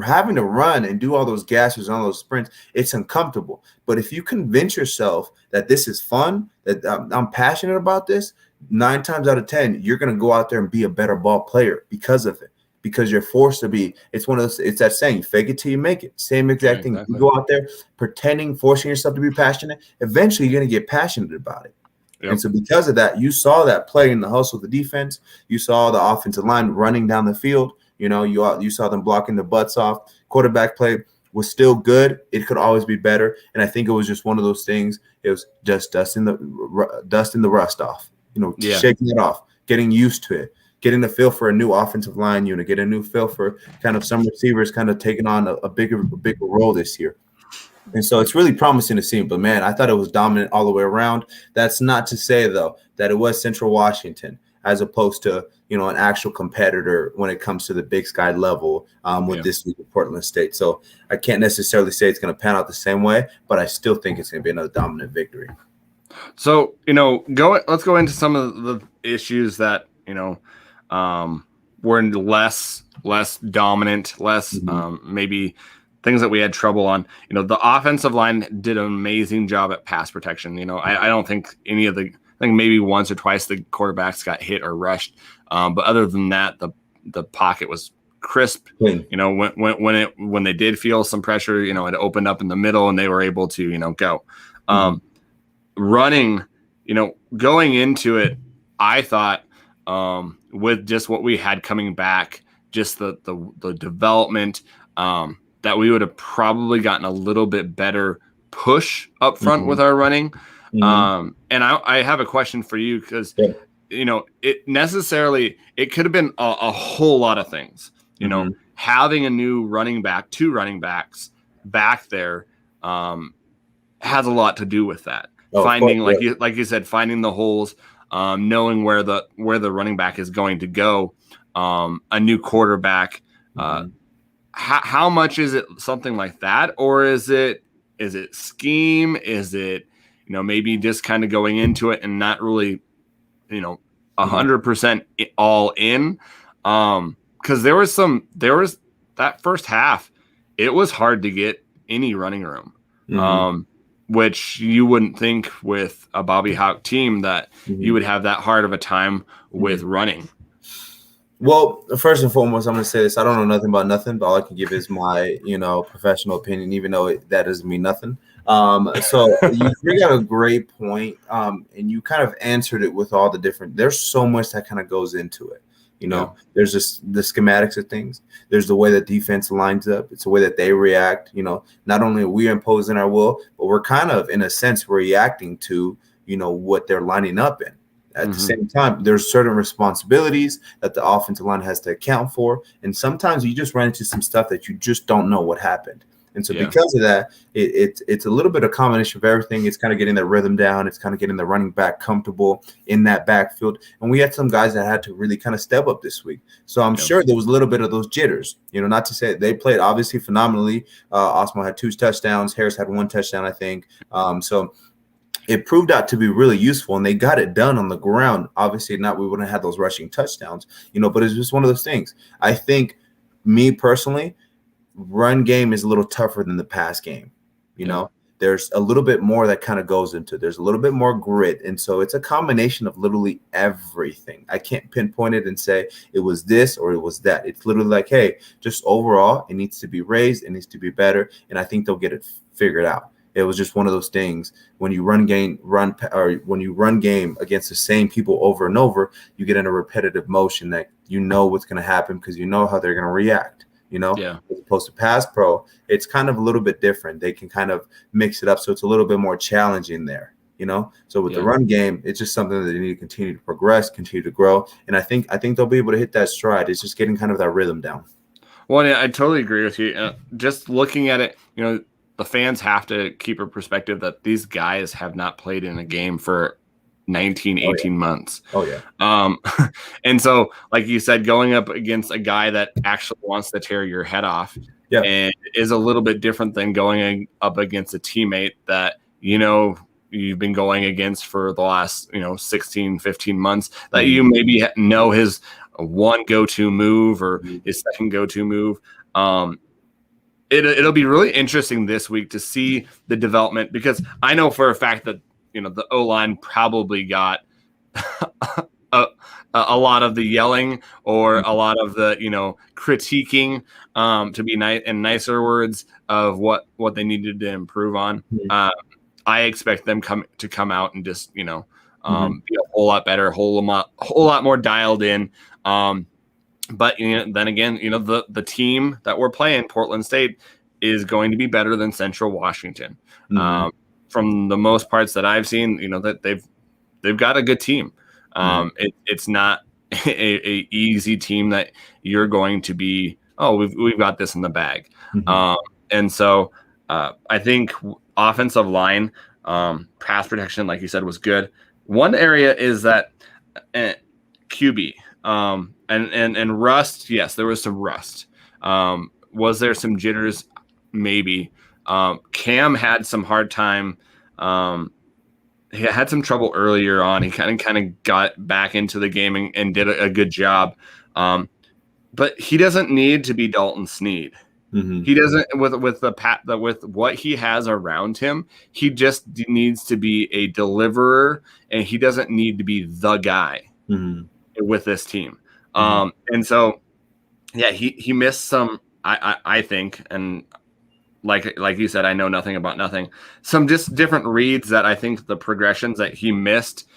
Having to run and do all those gashes on those sprints, it's uncomfortable. But if you convince yourself that this is fun, that I'm passionate about this, 9 times out of 10, you're going to go out there and be a better ball player because of it, because you're forced to be. It's one of those, it's that saying, fake it till you make it. Same exact thing. You go out there pretending, forcing yourself to be passionate. Eventually, you're going to get passionate about it. Yep. And so because of that, you saw that play in the hustle of the defense. You saw the offensive line running down the field. You saw them blocking the butts off. Quarterback play was still good. It could always be better. And I think it was just one of those things. It was just dusting the rust off. Shaking it off, getting used to it, getting the feel for a new offensive line unit, getting a new feel for kind of some receivers kind of taking on a bigger role this year. And so it's really promising to see. But, man, I thought it was dominant all the way around. That's not to say, though, that it was Central Washington as opposed to, an actual competitor when it comes to the Big Sky level with this week of Portland State. So I can't necessarily say it's going to pan out the same way, but I still think it's going to be another dominant victory. So, let's go into some of the issues that, were less dominant, less maybe things that we had trouble on. The offensive line did an amazing job at pass protection. I don't think I think maybe once or twice the quarterbacks got hit or rushed. But other than that, the pocket was crisp. When they did feel some pressure, it opened up in the middle and they were able to, go. Running, going into it, I thought with just what we had coming back, just the development, that we would have probably gotten a little bit better push up front with our running. And I have a question for you because, it could have been a whole lot of things. Having a new running back, 2 running backs back there has a lot to do with that. Finding, like you said, finding the holes, knowing where the running back is going to go, a new quarterback. How much is it something like that, or is it scheme? Is it maybe just kind of going into it and not really 100% all in? Because there was that first half, it was hard to get any running room, which you wouldn't think with a Bobby Houck team that you would have that hard of a time with running. Well, first and foremost, I'm going to say this. I don't know nothing about nothing, but all I can give is my, professional opinion, even though that doesn't mean nothing. So you bring out a great point, and you kind of answered it with all the different – there's so much that kind of goes into it. There's just the schematics of things. There's the way that defense lines up. It's the way that they react. Not only are we imposing our will, but we're kind of, in a sense, reacting to, what they're lining up in. At the same time, there's certain responsibilities that the offensive line has to account for. And sometimes you just run into some stuff that you just don't know what happened. And so because of that, it's a little bit of a combination of everything. It's kind of getting that rhythm down. It's kind of getting the running back comfortable in that backfield. And we had some guys that had to really kind of step up this week. So I'm sure there was a little bit of those jitters, not to say they played obviously phenomenally. Osmo had 2 touchdowns. Harris had 1 touchdown, I think. So it proved out to be really useful, and they got it done on the ground. Obviously, we wouldn't have had those rushing touchdowns, but it's just one of those things. I think, me personally, run game is a little tougher than the pass game. There's a little bit more that kind of goes into it. There's a little bit more grit, and so it's a combination of literally everything. I can't pinpoint it and say it was this or it was that. It's literally like, hey, just overall, it needs to be raised, it needs to be better, and I think they'll get it figured out. It was just one of those things. When you run game against the same people over and over, you get in a repetitive motion that what's going to happen because how they're going to react. As opposed to pass pro, it's kind of a little bit different. They can kind of mix it up, so it's a little bit more challenging there. So with the run game, it's just something that they need to continue to progress, continue to grow, and I think they'll be able to hit that stride. It's just getting kind of that rhythm down. Well, yeah, I totally agree with you. Just looking at it, the fans have to keep a perspective that these guys have not played in a game for 18 months. Oh, yeah. And so, like you said, going up against a guy that actually wants to tear your head off and is a little bit different than going up against a teammate that, you've been going against for the last, 16, 15 months that you maybe know his one go-to move or his second go-to move. It'll be really interesting this week to see the development, because I know for a fact that the O-line probably got a lot of the yelling or a lot of the critiquing, to be nice and nicer words of what they needed to improve on. I expect them to come out and just be a whole lot better, a whole lot more dialed in. But then again, the team that we're playing, Portland State, is going to be better than Central Washington. From the most parts that I've seen, that they've got a good team. It's not a easy team that you're going to be, we've got this in the bag. And so I think offensive line, pass protection, like you said, was good. One area is that QB. And rust, yes, there was some rust. Was there some jitters? Maybe. Cam had some hard time. He had some trouble earlier on. He kind of got back into the game and did a good job. But he doesn't need to be Dalton Sneed. He doesn't with what he has around him. He just needs to be a deliverer, and he doesn't need to be the guy with this team. And so, yeah, he missed some. I think, and like you said, I know nothing about nothing. Some just different reads that I think the progressions that he missed.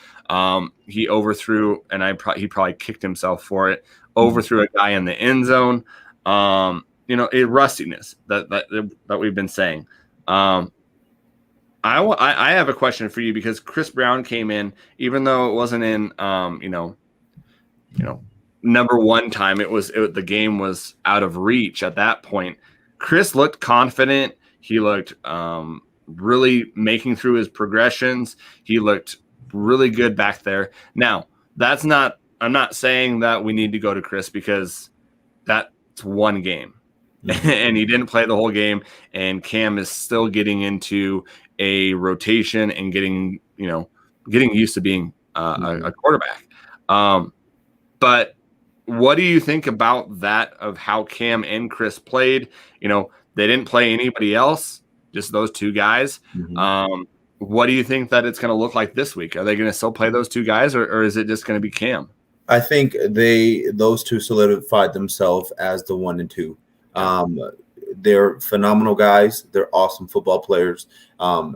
He overthrew, and he probably kicked himself for it. Overthrew a guy in the end zone. a rustiness that we've been saying. I have a question for you because Chris Brown came in, even though it wasn't in, number one time. The game was out of reach at that point. Chris looked confident. He looked really making through his progressions. He looked really good back there. Now, I'm not saying that we need to go to Chris because that's one game. And he didn't play the whole game, and Cam is still getting into a rotation and getting used to being a quarterback. But what do you think about that, of how Cam and Chris played? They didn't play anybody else, just those two guys. What do you think that it's going to look like this week? Are they going to still play those two guys, or is it just going to be Cam? I think those two solidified themselves as the 1 and 2. They're phenomenal guys. They're awesome football players.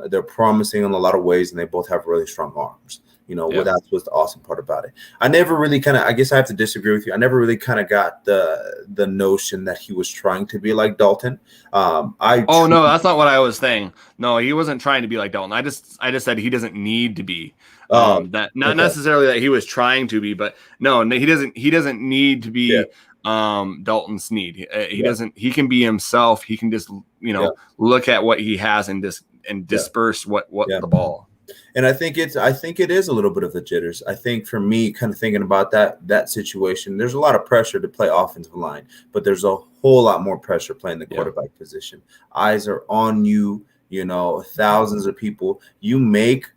They're promising in a lot of ways, and they both have really strong arms. That's what's the awesome part about it. I never really I guess I have to disagree with you. I never really got the notion that he was trying to be like Dalton. No, that's not what I was saying. No, he wasn't trying to be like Dalton. I just said he doesn't need to be. Necessarily that he was trying to be, but no, he doesn't need to be Dalton Snead. He doesn't. He can be himself. He can just look at what he has and disperse what the ball. And I think it is a little bit of the jitters. I think for me, kind of thinking about that situation, there's a lot of pressure to play offensive line, but there's a whole lot more pressure playing the quarterback position. Eyes are on you. Thousands of people. You make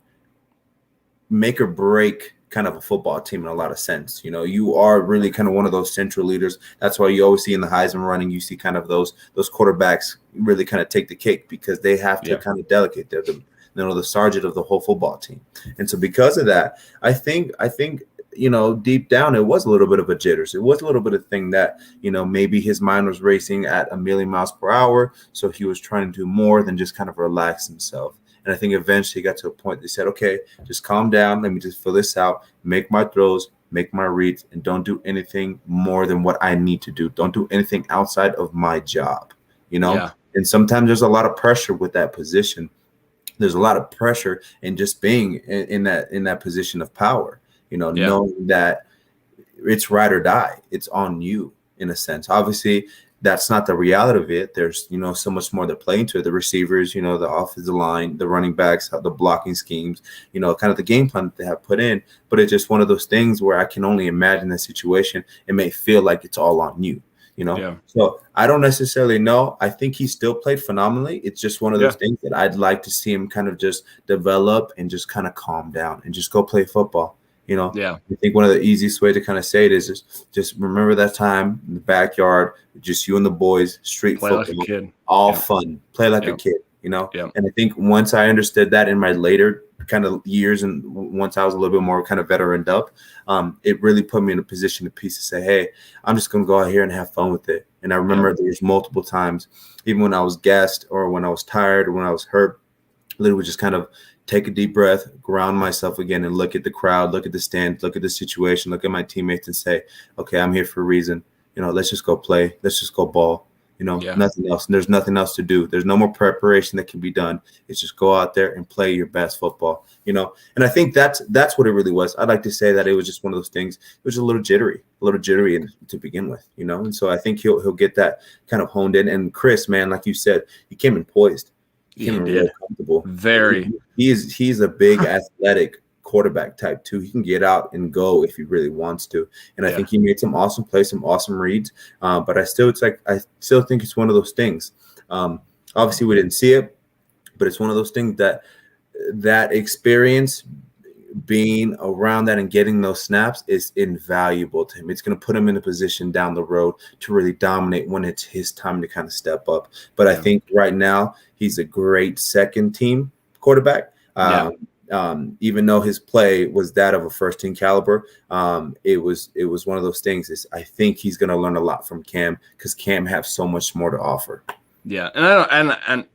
or break kind of a football team in a lot of sense. You are really kind of one of those central leaders. That's why you always see in the Heisman running, you see kind of those quarterbacks really kind of take the cake because they have to kind of delegate. They're the sergeant of the whole football team. And so because of that, I think deep down, it was a little bit of a jitters. It was a little bit of thing that, maybe his mind was racing at 1,000,000 miles per hour. So he was trying to do more than just kind of relax himself. And I think eventually he got to a point they said, okay, just calm down. Let me just fill this out, make my throws, make my reads, and don't do anything more than what I need to do. Don't do anything outside of my job, And sometimes there's a lot of pressure with that position. There's a lot of pressure in just being in that position of power, knowing that it's ride or die. It's on you in a sense. Obviously, that's not the reality of it. There's, so much more that play into it. The receivers, the offensive line, the running backs, the blocking schemes, kind of the game plan that they have put in. But it's just one of those things where I can only imagine the situation. It may feel like it's all on you. So I don't necessarily know. I think he still played phenomenally. It's just one of those things that I'd like to see him kind of just develop and just kind of calm down and just go play football. I think one of the easiest way to kind of say it is just remember that time in the backyard, just you and the boys, street play football, like a kid. All fun, play like a kid, And I think once I understood that in my later kind of years and once I was a little bit more kind of veteraned up, it really put me in a position to say, hey, I'm just going to go out here and have fun with it. And I remember there was multiple times, even when I was gassed or when I was tired or when I was hurt, literally just kind of take a deep breath, ground myself again, and look at the crowd, look at the stand, look at the situation, look at my teammates and say, okay, I'm here for a reason. Let's just go play. Let's just go ball. Nothing else. And there's nothing else to do. There's no more preparation that can be done. It's just go out there and play your best football, And I think that's what it really was. I'd like to say that it was just one of those things. It was a little jittery to begin with, And so I think he'll get that kind of honed in. And Chris, man, like you said, he came in poised. He came in really comfortable. Very. He's a big athletic quarterback type too. He can get out and go if he really wants to. And I think he made some awesome plays, some awesome reads. But I still think it's one of those things. Obviously we didn't see it, but it's one of those things that experience being around that and getting those snaps is invaluable to him. It's going to put him in a position down the road to really dominate when it's his time to kind of step up. But I think right now he's a great second team quarterback. Even though his play was that of a first team caliber, it was one of those things. I think he's going to learn a lot from Cam because Cam has so much more to offer. Yeah, and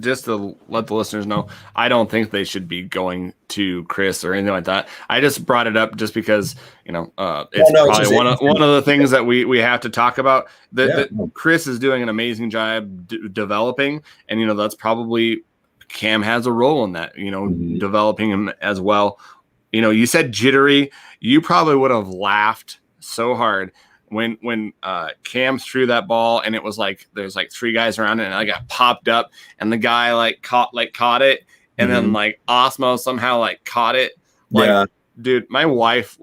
just to let the listeners know, I don't think they should be going to Chris or anything like that. I just brought it up just because, it's probably one of the things that we have to talk about. That Chris is doing an amazing job developing, and that's probably Cam has a role in that. Developing him as well. You said jittery. You probably would have laughed so hard when Cam threw that ball, and it was like there's like three guys around it, and I got popped up, and the guy caught it, and then like Osmo somehow caught it. Dude, my wife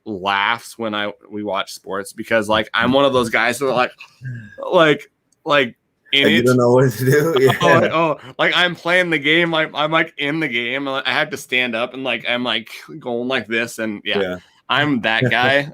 laughs when we watch sports because I'm one of those guys who are like in you don't know what to do. Yeah. I'm playing the game. I'm in the game. I have to stand up and I'm going like this, and I'm that guy.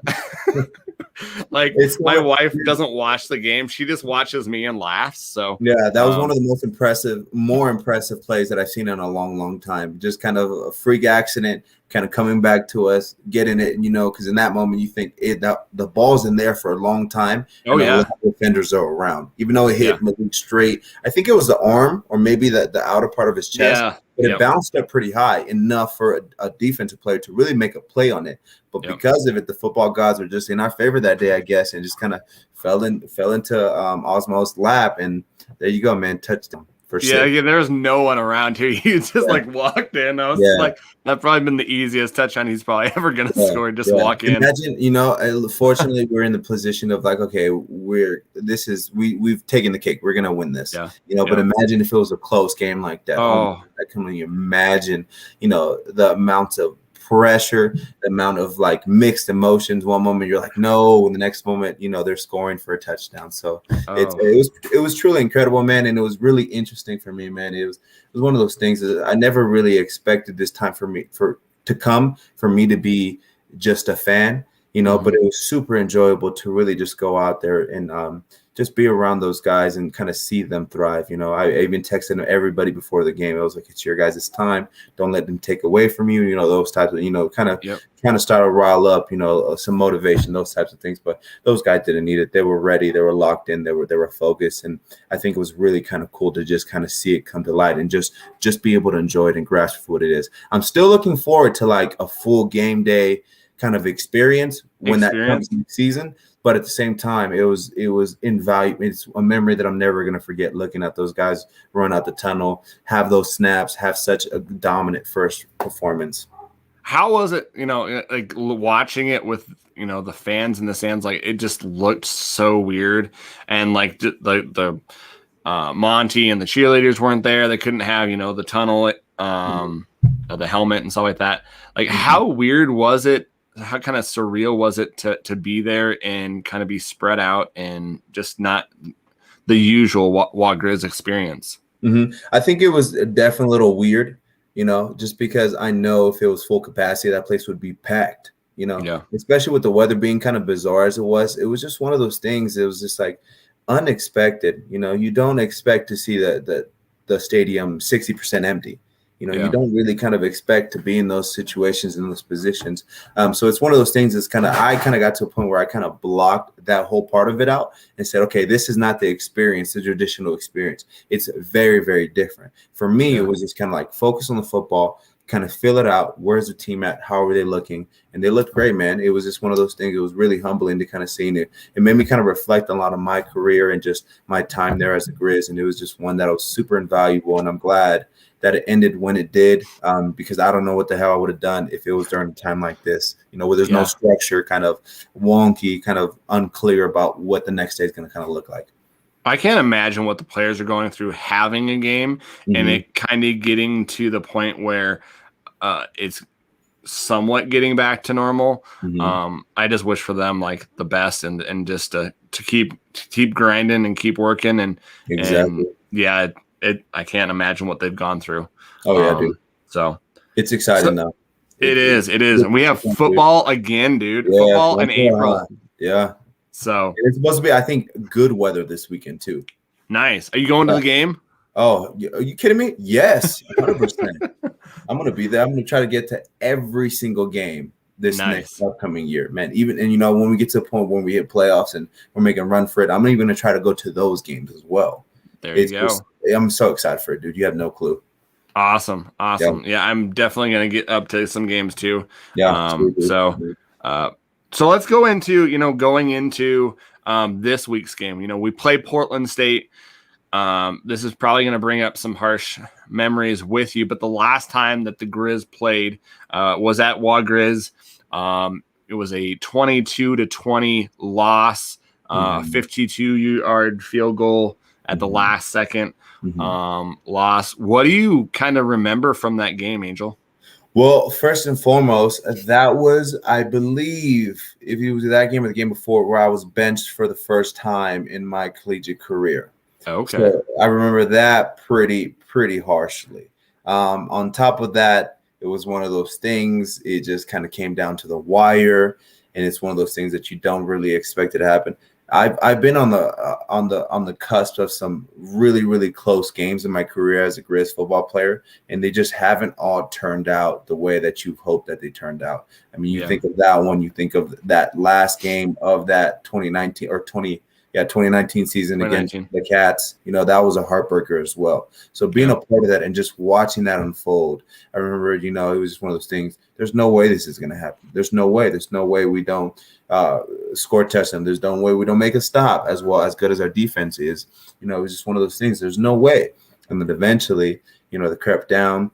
My wife doesn't watch the game. She just watches me and laughs. So that was one of the more impressive plays that I've seen in a long, long time. Just kind of a freak accident, kind of coming back to us, getting it, because in that moment you think the ball's in there for a long time. The defenders are around, even though it hit Malik straight. I think it was the arm or maybe the outer part of his chest. Yeah. But it bounced up pretty high, enough for a defensive player to really make a play on it. But because of it, the football gods were just in our favor that day, I guess, and just kind of fell into Osmo's lap. And there you go, man. Touchdown. There's no one around here. He just walked in. I was that's probably been the easiest touchdown he's probably ever gonna score. Just walk in. Imagine, fortunately, we're in the position of okay, we've taken the cake. We're gonna win this. But imagine if it was a close game like that. I can only imagine. The amounts of pressure, the amount of mixed emotions. One moment you're like, no, and the next moment, they're scoring for a touchdown. So it was truly incredible, man. And it was really interesting for me, man. It was one of those things that I never really expected this time for me to be just a fan, but it was super enjoyable to really just go out there and just be around those guys and kind of see them thrive. I even texted everybody before the game. I was like, it's your guys' time. Don't let them take away from you. Those types of, kind of trying to start to rile up, some motivation, those types of things. But those guys didn't need it. They were ready. They were locked in. They were focused. And I think it was really kind of cool to just kind of see it come to light and just be able to enjoy it and grasp what it is. I'm still looking forward to a full game day kind of experience when that comes in the season. But at the same time, it was invaluable. It's a memory that I'm never going to forget, looking at those guys run out the tunnel, have those snaps, have such a dominant first performance. How was it, watching it with, the fans in the stands? It just looked so weird. And the Monty and the cheerleaders weren't there. They couldn't have, the tunnel, the helmet and stuff like that. How weird was it? How kind of surreal was it to be there and kind of be spread out and just not the usual Griz experience? Mm-hmm. I think it was definitely a little weird, just because I know if it was full capacity, that place would be packed, especially with the weather being kind of bizarre as it was. It was just one of those things. It was just unexpected. You don't expect to see the stadium 60% empty. You don't really kind of expect to be in those situations, in those positions. So it's one of those things I kind of got to a point where I kind of blocked that whole part of it out and said, okay, this is not the experience, the traditional experience. It's very, very different. For me, it was just kind of focus on the football, kind of fill it out. Where's the team at? How are they looking? And they looked great, man. It was just one of those things. It was really humbling to kind of see it. It made me kind of reflect on a lot of my career and just my time there as a Griz. And it was just one that was super invaluable. And I'm glad that it ended when it did, because I don't know what the hell I would have done if it was during a time like this, where there's no structure, kind of wonky, kind of unclear about what the next day is going to kind of look like. I can't imagine what the players are going through having a game and it kind of getting to the point where it's somewhat getting back to normal. I just wish for them the best and just to keep grinding and keep working and I can't imagine what they've gone through. Oh yeah, dude. So it's exciting though. It is. And we have football again, dude. Football in April. Yeah. So it's supposed to be, I think, good weather this weekend too. Nice. Are you going to the game? Oh, are you kidding me? Yes, 100%. I'm going to be there. I'm going to try to get to every single game this next upcoming year, man. And when we get to a point when we hit playoffs and we're making a run for it, I'm even going to try to go to those games as well. There you go. I'm so excited for it, dude. You have no clue. Awesome. Yeah, I'm definitely gonna get up to some games too. Yeah. So let's go into going into this week's game. We play Portland State. This is probably going to bring up some harsh memories with you, but the last time that the Griz played was at Griz. It was a 22-20 loss, 52-yard field goal at the last second loss. What do you kind of remember from that game, Angel? Well, first and foremost, that was, I believe, if it was that game or the game before, where I was benched for the first time in my collegiate career. Okay. So I remember that pretty harshly. On top of that, it was one of those things. It just kind of came down to the wire, and it's one of those things that you don't really expect it to happen. I've been on the cusp of some really close games in my career as a Griz football player, and they just haven't all turned out the way that you hoped that they turned out. I mean, you think of that one, you think of that last game of that 2019 season against the Cats. That was a heartbreaker as well. So being a part of that and just watching that unfold, I remember, it was just one of those things. There's no way this is going to happen. There's no way we don't score touchdown. There's no way we don't make a stop as well, as good as our defense is. It was just one of those things. There's no way. And then eventually, they crept down.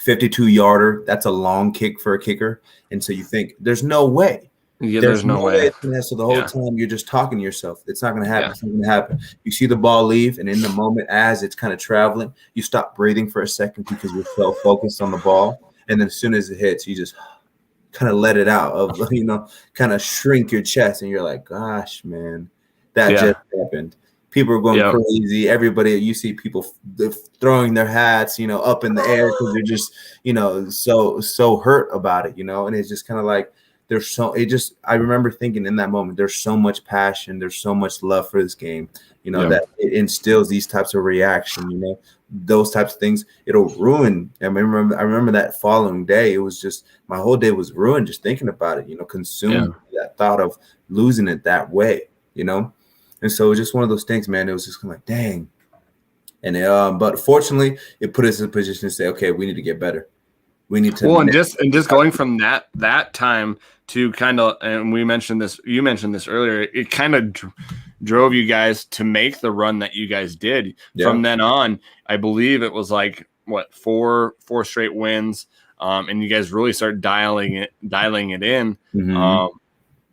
52-yarder, that's a long kick for a kicker. And so you think, there's no way. Yeah, there's no way. So the whole time you're just talking to yourself. It's not going to happen. It's not going to happen. You see the ball leave, and in the moment as it's kind of traveling, you stop breathing for a second because you're so focused on the ball. And then as soon as it hits, you just kind of let it out of, kind of shrink your chest. And you're like, gosh, man, that just happened. People are going crazy. Everybody, you see people throwing their hats, up in the air because they're just, so hurt about it, and it's just kind of like, I remember thinking in that moment, there's so much passion, there's so much love for this game, that it instills these types of reaction, those types of things. It'll ruin. I remember that following day, it was just, my whole day was ruined just thinking about it, consumed that thought of losing it that way, And so it was just one of those things, man. It was just kind of like, dang. And but fortunately, it put us in a position to say, okay, we need to get better. We need to. Well, and just going from that time to kind of, and you mentioned this earlier, it kind of drove you guys to make the run that you guys did. From then on, I believe it was like four straight wins, and you guys really started dialing it in.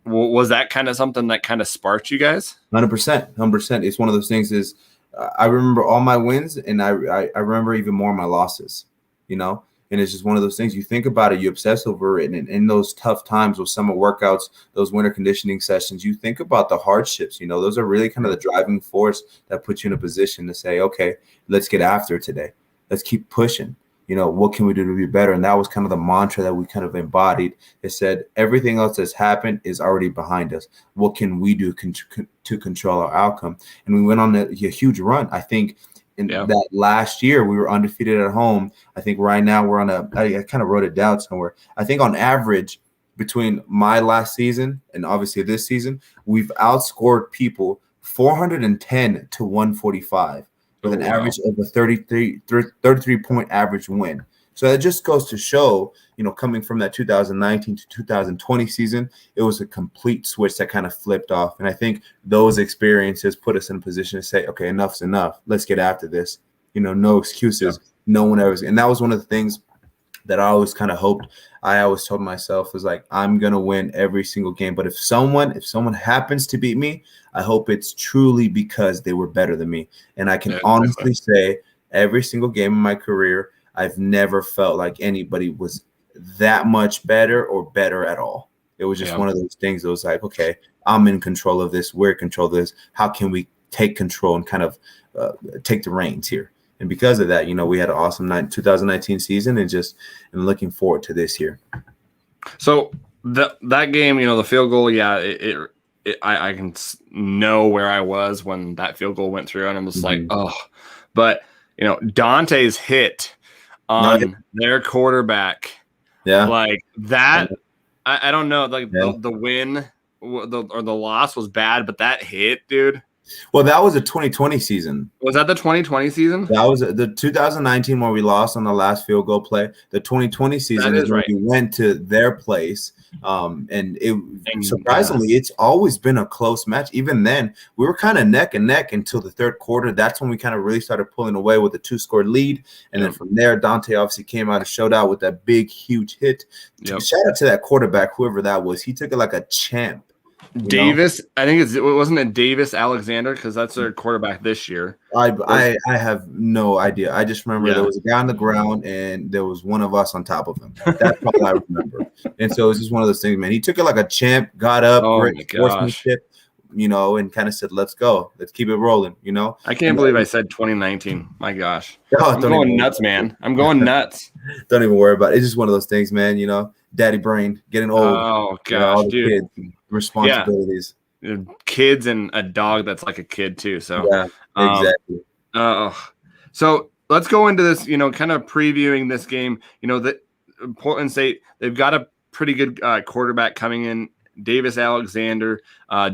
Was that kind of something that kind of sparked you guys? 100%. It's one of those things. Is I remember all my wins, and I remember even more my losses. And it's just one of those things. You think about it, you obsess over it. And in those tough times, those summer workouts, those winter conditioning sessions, you think about the hardships. Those are really kind of the driving force that puts you in a position to say, okay, let's get after it today. Let's keep pushing. What can we do to be better? And that was kind of the mantra that we kind of embodied. It said, everything else that's happened is already behind us. What can we do to control our outcome? And we went on a huge run. I think in that last year, we were undefeated at home. I think right now we're on I kind of wrote it down somewhere. I think on average, between my last season and obviously this season, we've outscored people 410 to 145 with an average of a 33 point average win. So that just goes to show, coming from that 2019 to 2020 season, it was a complete switch that kind of flipped off. And I think those experiences put us in a position to say, okay, enough's enough. Let's get after this. No excuses. No one ever. And that was one of the things that I always kind of hoped. I always told myself was like, I'm going to win every single game. But if someone happens to beat me, I hope it's truly because they were better than me. And I can honestly say every single game in my career, I've never felt like anybody was that much better or better at all. It was just one of those things that was like, okay, I'm in control of this. We're in control of this. How can we take control and kind of take the reins here? And because of that, we had an awesome 2019 season and looking forward to this year. So that game, the field goal, I can know where I was when that field goal went through, and I'm just like, oh. But, Dante's hit on their quarterback. Yeah. Like that, I don't know. Like the win or the loss was bad, but that hit, dude. Well, that was a 2020 season. Was that the 2020 season? That was the 2019 where we lost on the last field goal play. The 2020 season is when we went to their place. And surprisingly, it's always been a close match. Even then, we were kind of neck and neck until the third quarter. That's when we kind of really started pulling away with a 2-score lead. And then from there, Dante obviously came out and showed out with that big, huge hit. Shout out to that quarterback, whoever that was. He took it like a champ. Davis, I think it wasn't a Davis Alexander because that's their quarterback this year. I have no idea. I just remember there was a guy on the ground and there was one of us on top of him. That's all I remember. And so it's just one of those things, man. He took it like a champ, got up, great sportsmanship, and kind of said, "Let's go, let's keep it rolling." I can't believe I said 2019. My gosh, I'm going nuts, man. I'm going nuts. Don't even worry about it. It's just one of those things, man. Daddy brain, getting old. Oh gosh, all the dude. Kids, responsibilities. Yeah. Kids and a dog that's like a kid too. So yeah, exactly. So let's go into this. Kind of previewing this game. That Portland State, they've got a pretty good quarterback coming in, Davis Alexander,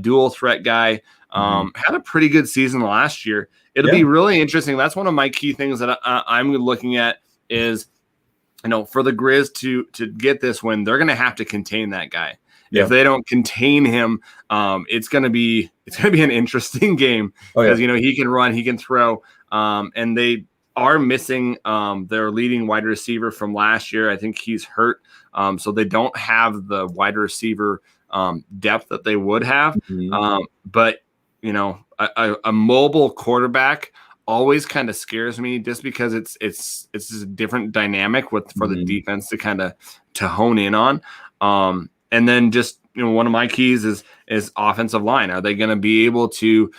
dual threat guy. Had a pretty good season last year. It'll be really interesting. That's one of my key things that I'm looking at is. For the Griz to get this win, they're going to have to contain that guy. Yeah. If they don't contain him, it's going to be an interesting game because he can run, he can throw, and they are missing their leading wide receiver from last year. I think he's hurt, so they don't have the wide receiver depth that they would have. But a mobile quarterback always kind of scares me just because it's a different dynamic for the defense to kind of to hone in on. And then just, one of my keys is offensive line. Are they going to be able to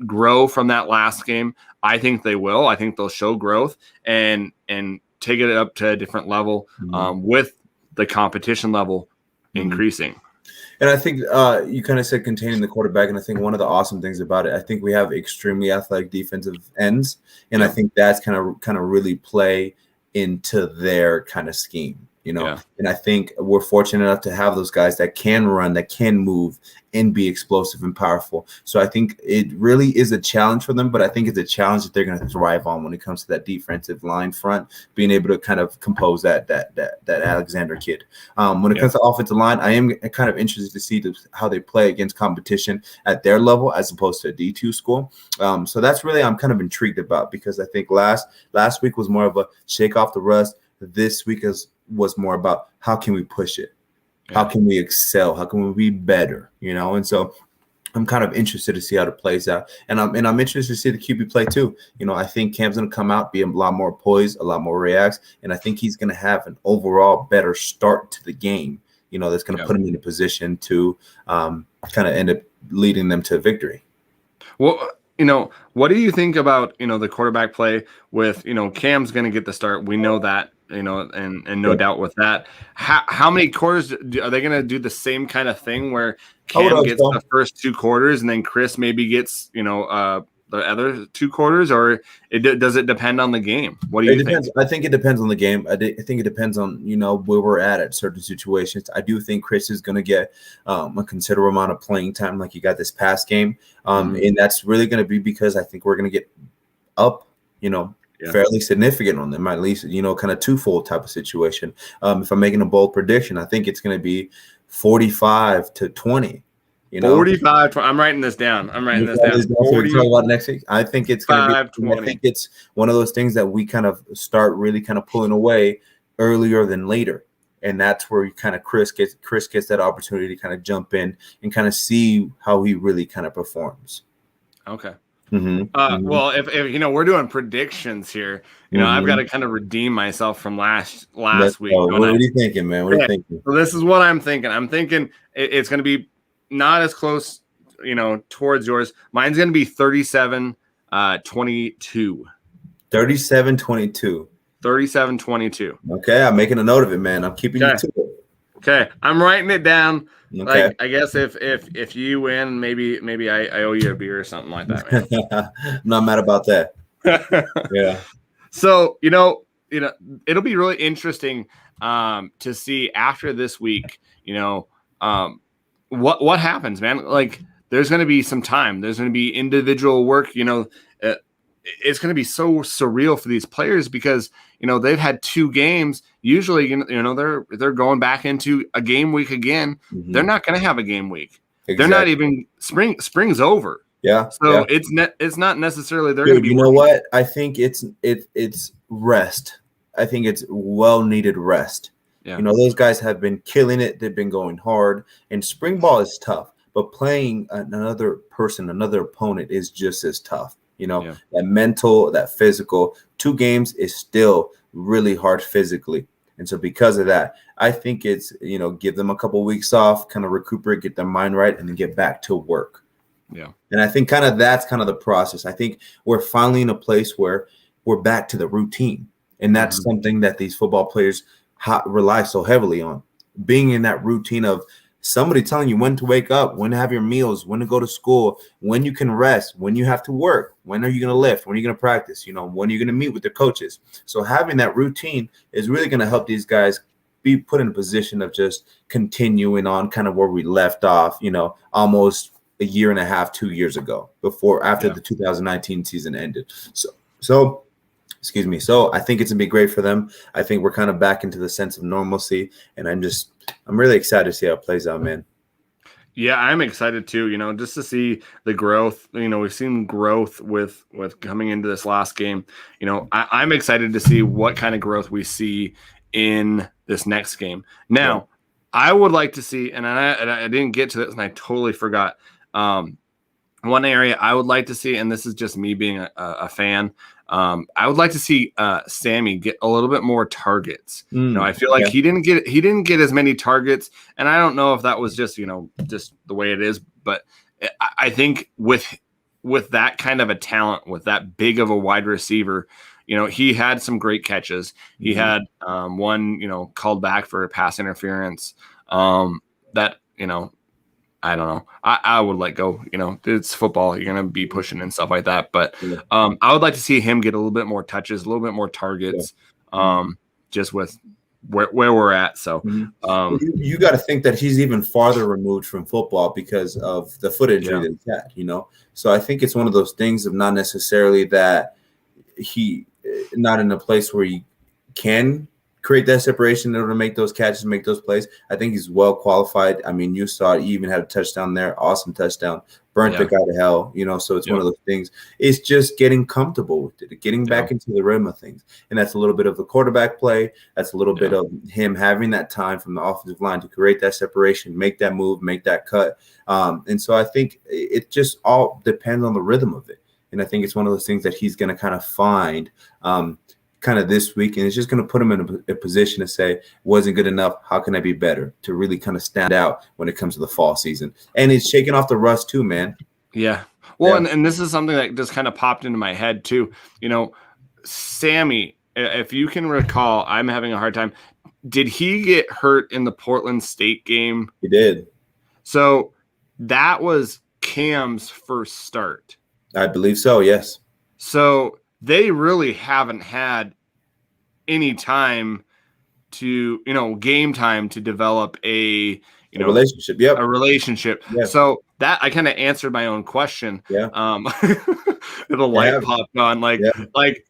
grow from that last game? I think they will. I think they'll show growth and take it up to a different level with the competition level increasing. And I think you kind of said containing the quarterback, and I think one of the awesome things about it, I think we have extremely athletic defensive ends, and I think that's kind of really play into their kind of scheme, And I think we're fortunate enough to have those guys that can run, that can move, and be explosive and powerful. So I think it really is a challenge for them, but I think it's a challenge that they're going to thrive on when it comes to that defensive line front, being able to kind of compose that Alexander kid. When it comes to offensive line, I am kind of interested to see how they play against competition at their level as opposed to a D2 school. So that's really I'm kind of intrigued about because I think last week was more of a shake off the rust. This week was more about how can we push it? How can we excel? How can we be better? And so I'm kind of interested to see how it plays out. And I'm interested to see the QB play too. I think Cam's going to come out, be a lot more poised, a lot more reacts. And I think he's going to have an overall better start to the game, that's going to put him in a position to kind of end up leading them to victory. Well, what do you think about, the quarterback play with, Cam's going to get the start. We know that. And no doubt with that. How many quarters are they going to do the same kind of thing where Cam gets the first 2 quarters and then Chris maybe gets, the other 2 quarters, or does it depend on the game? What do you think? I think it depends on the game. I think it depends on, where we're at certain situations. I do think Chris is going to get a considerable amount of playing time like he got this past game. And that's really going to be because I think we're going to get up, fairly significant on them, at least, kind of twofold type of situation. If I'm making a bold prediction, I think it's going to be 45-20. 45. I'm writing this down. We're talking about next week. I think it's going to be. I think it's one of those things that we kind of start really kind of pulling away earlier than later, and that's where you kind of Chris gets that opportunity to kind of jump in and kind of see how he really kind of performs. Okay. Well, if we're doing predictions here, I've got to kind of redeem myself from last week. What are you thinking, man? What are you thinking? So this is what I'm thinking. I'm thinking it's going to be not as close, towards yours. Mine's going to be 37-22. 37-22. 37-22. Okay, I'm making a note of it, man. I'm keeping you to it. Okay, I'm writing it down. Okay. Like, I guess if you win, maybe I owe you a beer or something like that, man. I'm not mad about that. Yeah. So it'll be really interesting to see after this week. What happens, man? Like there's going to be some time. There's going to be individual work. It's going to be so surreal for these players because they've had 2 games. Usually, they're going back into a game week again. Mm-hmm. They're not going to have a game week. Exactly. They're not even spring's over. Yeah. So it's not necessarily they're going to be. You know what? I think it's rest. I think it's well needed rest. Yeah. Those guys have been killing it. They've been going hard, and spring ball is tough. But playing another person, another opponent, is just as tough. That mental, that physical. 2 games is still really hard physically. And so because of that, I think it's, give them a couple weeks off, kind of recuperate, get their mind right, and then get back to work. Yeah. And I think that's kind of the process. I think we're finally in a place where we're back to the routine. And that's something that these football players rely so heavily on. Being in that routine of somebody telling you when to wake up, when to have your meals, when to go to school, when you can rest, when you have to work, when are you going to lift, when are you going to practice, when are you going to meet with the coaches. So having that routine is really going to help these guys be put in a position of just continuing on kind of where we left off, almost a year and a half, 2 years ago, after the 2019 season ended. So excuse me. So I think it's gonna be great for them. I think we're kind of back into the sense of normalcy, and I'm really excited to see how it plays out, man. Yeah, I'm excited too, just to see the growth. We've seen growth with coming into this last game. I'm excited to see what kind of growth we see in this next game. Now, I would like to see, and I didn't get to this, and I totally forgot. One area I would like to see, and this is just me being a fan, I would like to see Sammy get a little bit more targets. I feel like he didn't get as many targets, and I don't know if that was just just the way it is, but I think with that kind of a talent, with that big of a wide receiver, he had some great catches. He had one called back for a pass interference that I don't know. I would let go. It's football. You're going to be pushing and stuff like that. But I would like to see him get a little bit more touches, a little bit more targets, just with where we're at. So you got to think that he's even farther removed from football because of the foot injury that he had, So I think it's one of those things of not necessarily that he not in a place where he can create that separation in order to make those catches, make those plays. I think he's well qualified. I mean, you saw it. He even had a touchdown there. Awesome touchdown. Burnt the guy to hell, so it's one of those things. It's just getting comfortable with it, getting back into the rhythm of things. And that's a little bit of the quarterback play. That's a little bit of him having that time from the offensive line to create that separation, make that move, make that cut. And so I think it just all depends on the rhythm of it. And I think it's one of those things that he's going to kind of find kind of this week, and it's just going to put him in a position to say, wasn't good enough, how can I be better, to really kind of stand out when it comes to the fall season. And it's shaking off the rust too, man. Yeah. Well, and this is something that just kind of popped into my head too. Sammy, if you can recall, I'm having a hard time. Did he get hurt in the Portland State game? He did. So that was Cam's first start. I believe so, yes. So they really haven't had any time to, game time to develop a relationship. A relationship. Yep. So that I kind of answered my own question. Yeah. The light popped on.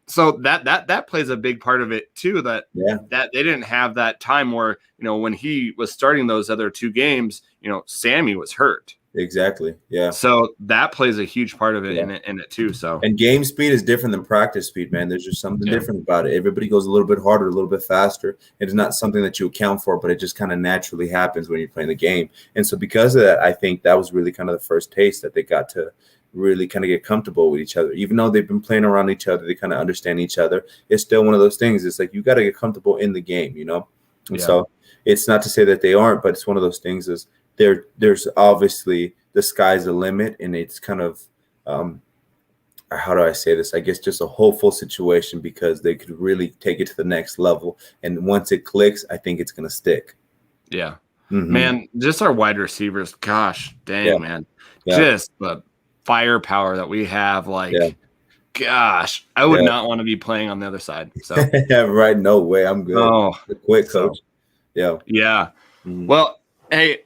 So that plays a big part of it too, that they didn't have that time where, when he was starting those other 2 games, Sammy was hurt. Exactly. Yeah. So that plays a huge part of it in it too. So, and game speed is different than practice speed, man. There's just something different about it. Everybody goes a little bit harder, a little bit faster. It's not something that you account for, but it just kind of naturally happens when you're playing the game. And so because of that, I think that was really kind of the first taste that they got to really kind of get comfortable with each other. Even though they've been playing around each other, they kind of understand each other. It's still one of those things. It's like, you got to get comfortable in the game, And so it's not to say that they aren't, but it's one of those things is there's obviously the sky's the limit, and it's kind of how do I say this? I guess just a hopeful situation because they could really take it to the next level. And once it clicks, I think it's going to stick. Yeah. Man, just our wide receivers, gosh dang, man. Just the firepower that we have, gosh, I would not want to be playing on the other side. So right, no way. I'm good. Oh, quick, coach. Yeah. Well, Hey,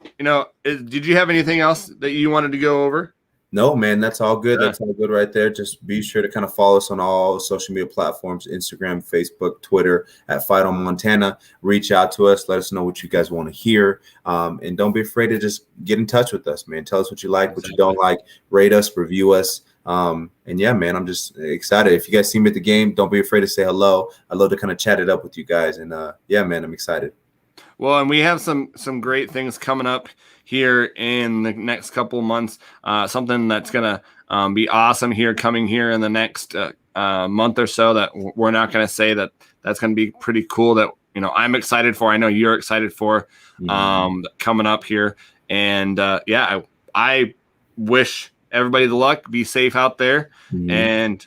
did you have anything else that you wanted to go over? No, man, that's all good. Yeah. That's all good right there. Just be sure to kind of follow us on all social media platforms, Instagram, Facebook, Twitter, at Fight on Montana. Reach out to us. Let us know what you guys want to hear. And don't be afraid to just get in touch with us, man. Tell us what you like, what you don't like. Rate us, review us. And yeah, man, I'm just excited. If you guys see me at the game, don't be afraid to say hello. I'd love to kind of chat it up with you guys. And yeah, man, I'm excited. Well, and we have some great things coming up here in the next couple of months. Something that's gonna be awesome here coming here in the next month or so. That we're not gonna say that's gonna be pretty cool. That I'm excited for. I know you're excited for coming up here. And yeah, I wish everybody the luck. Be safe out there and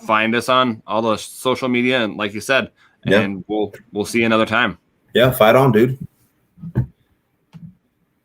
find us on all the social media. And like you said, and we'll see you another time. Yeah, fight on, dude.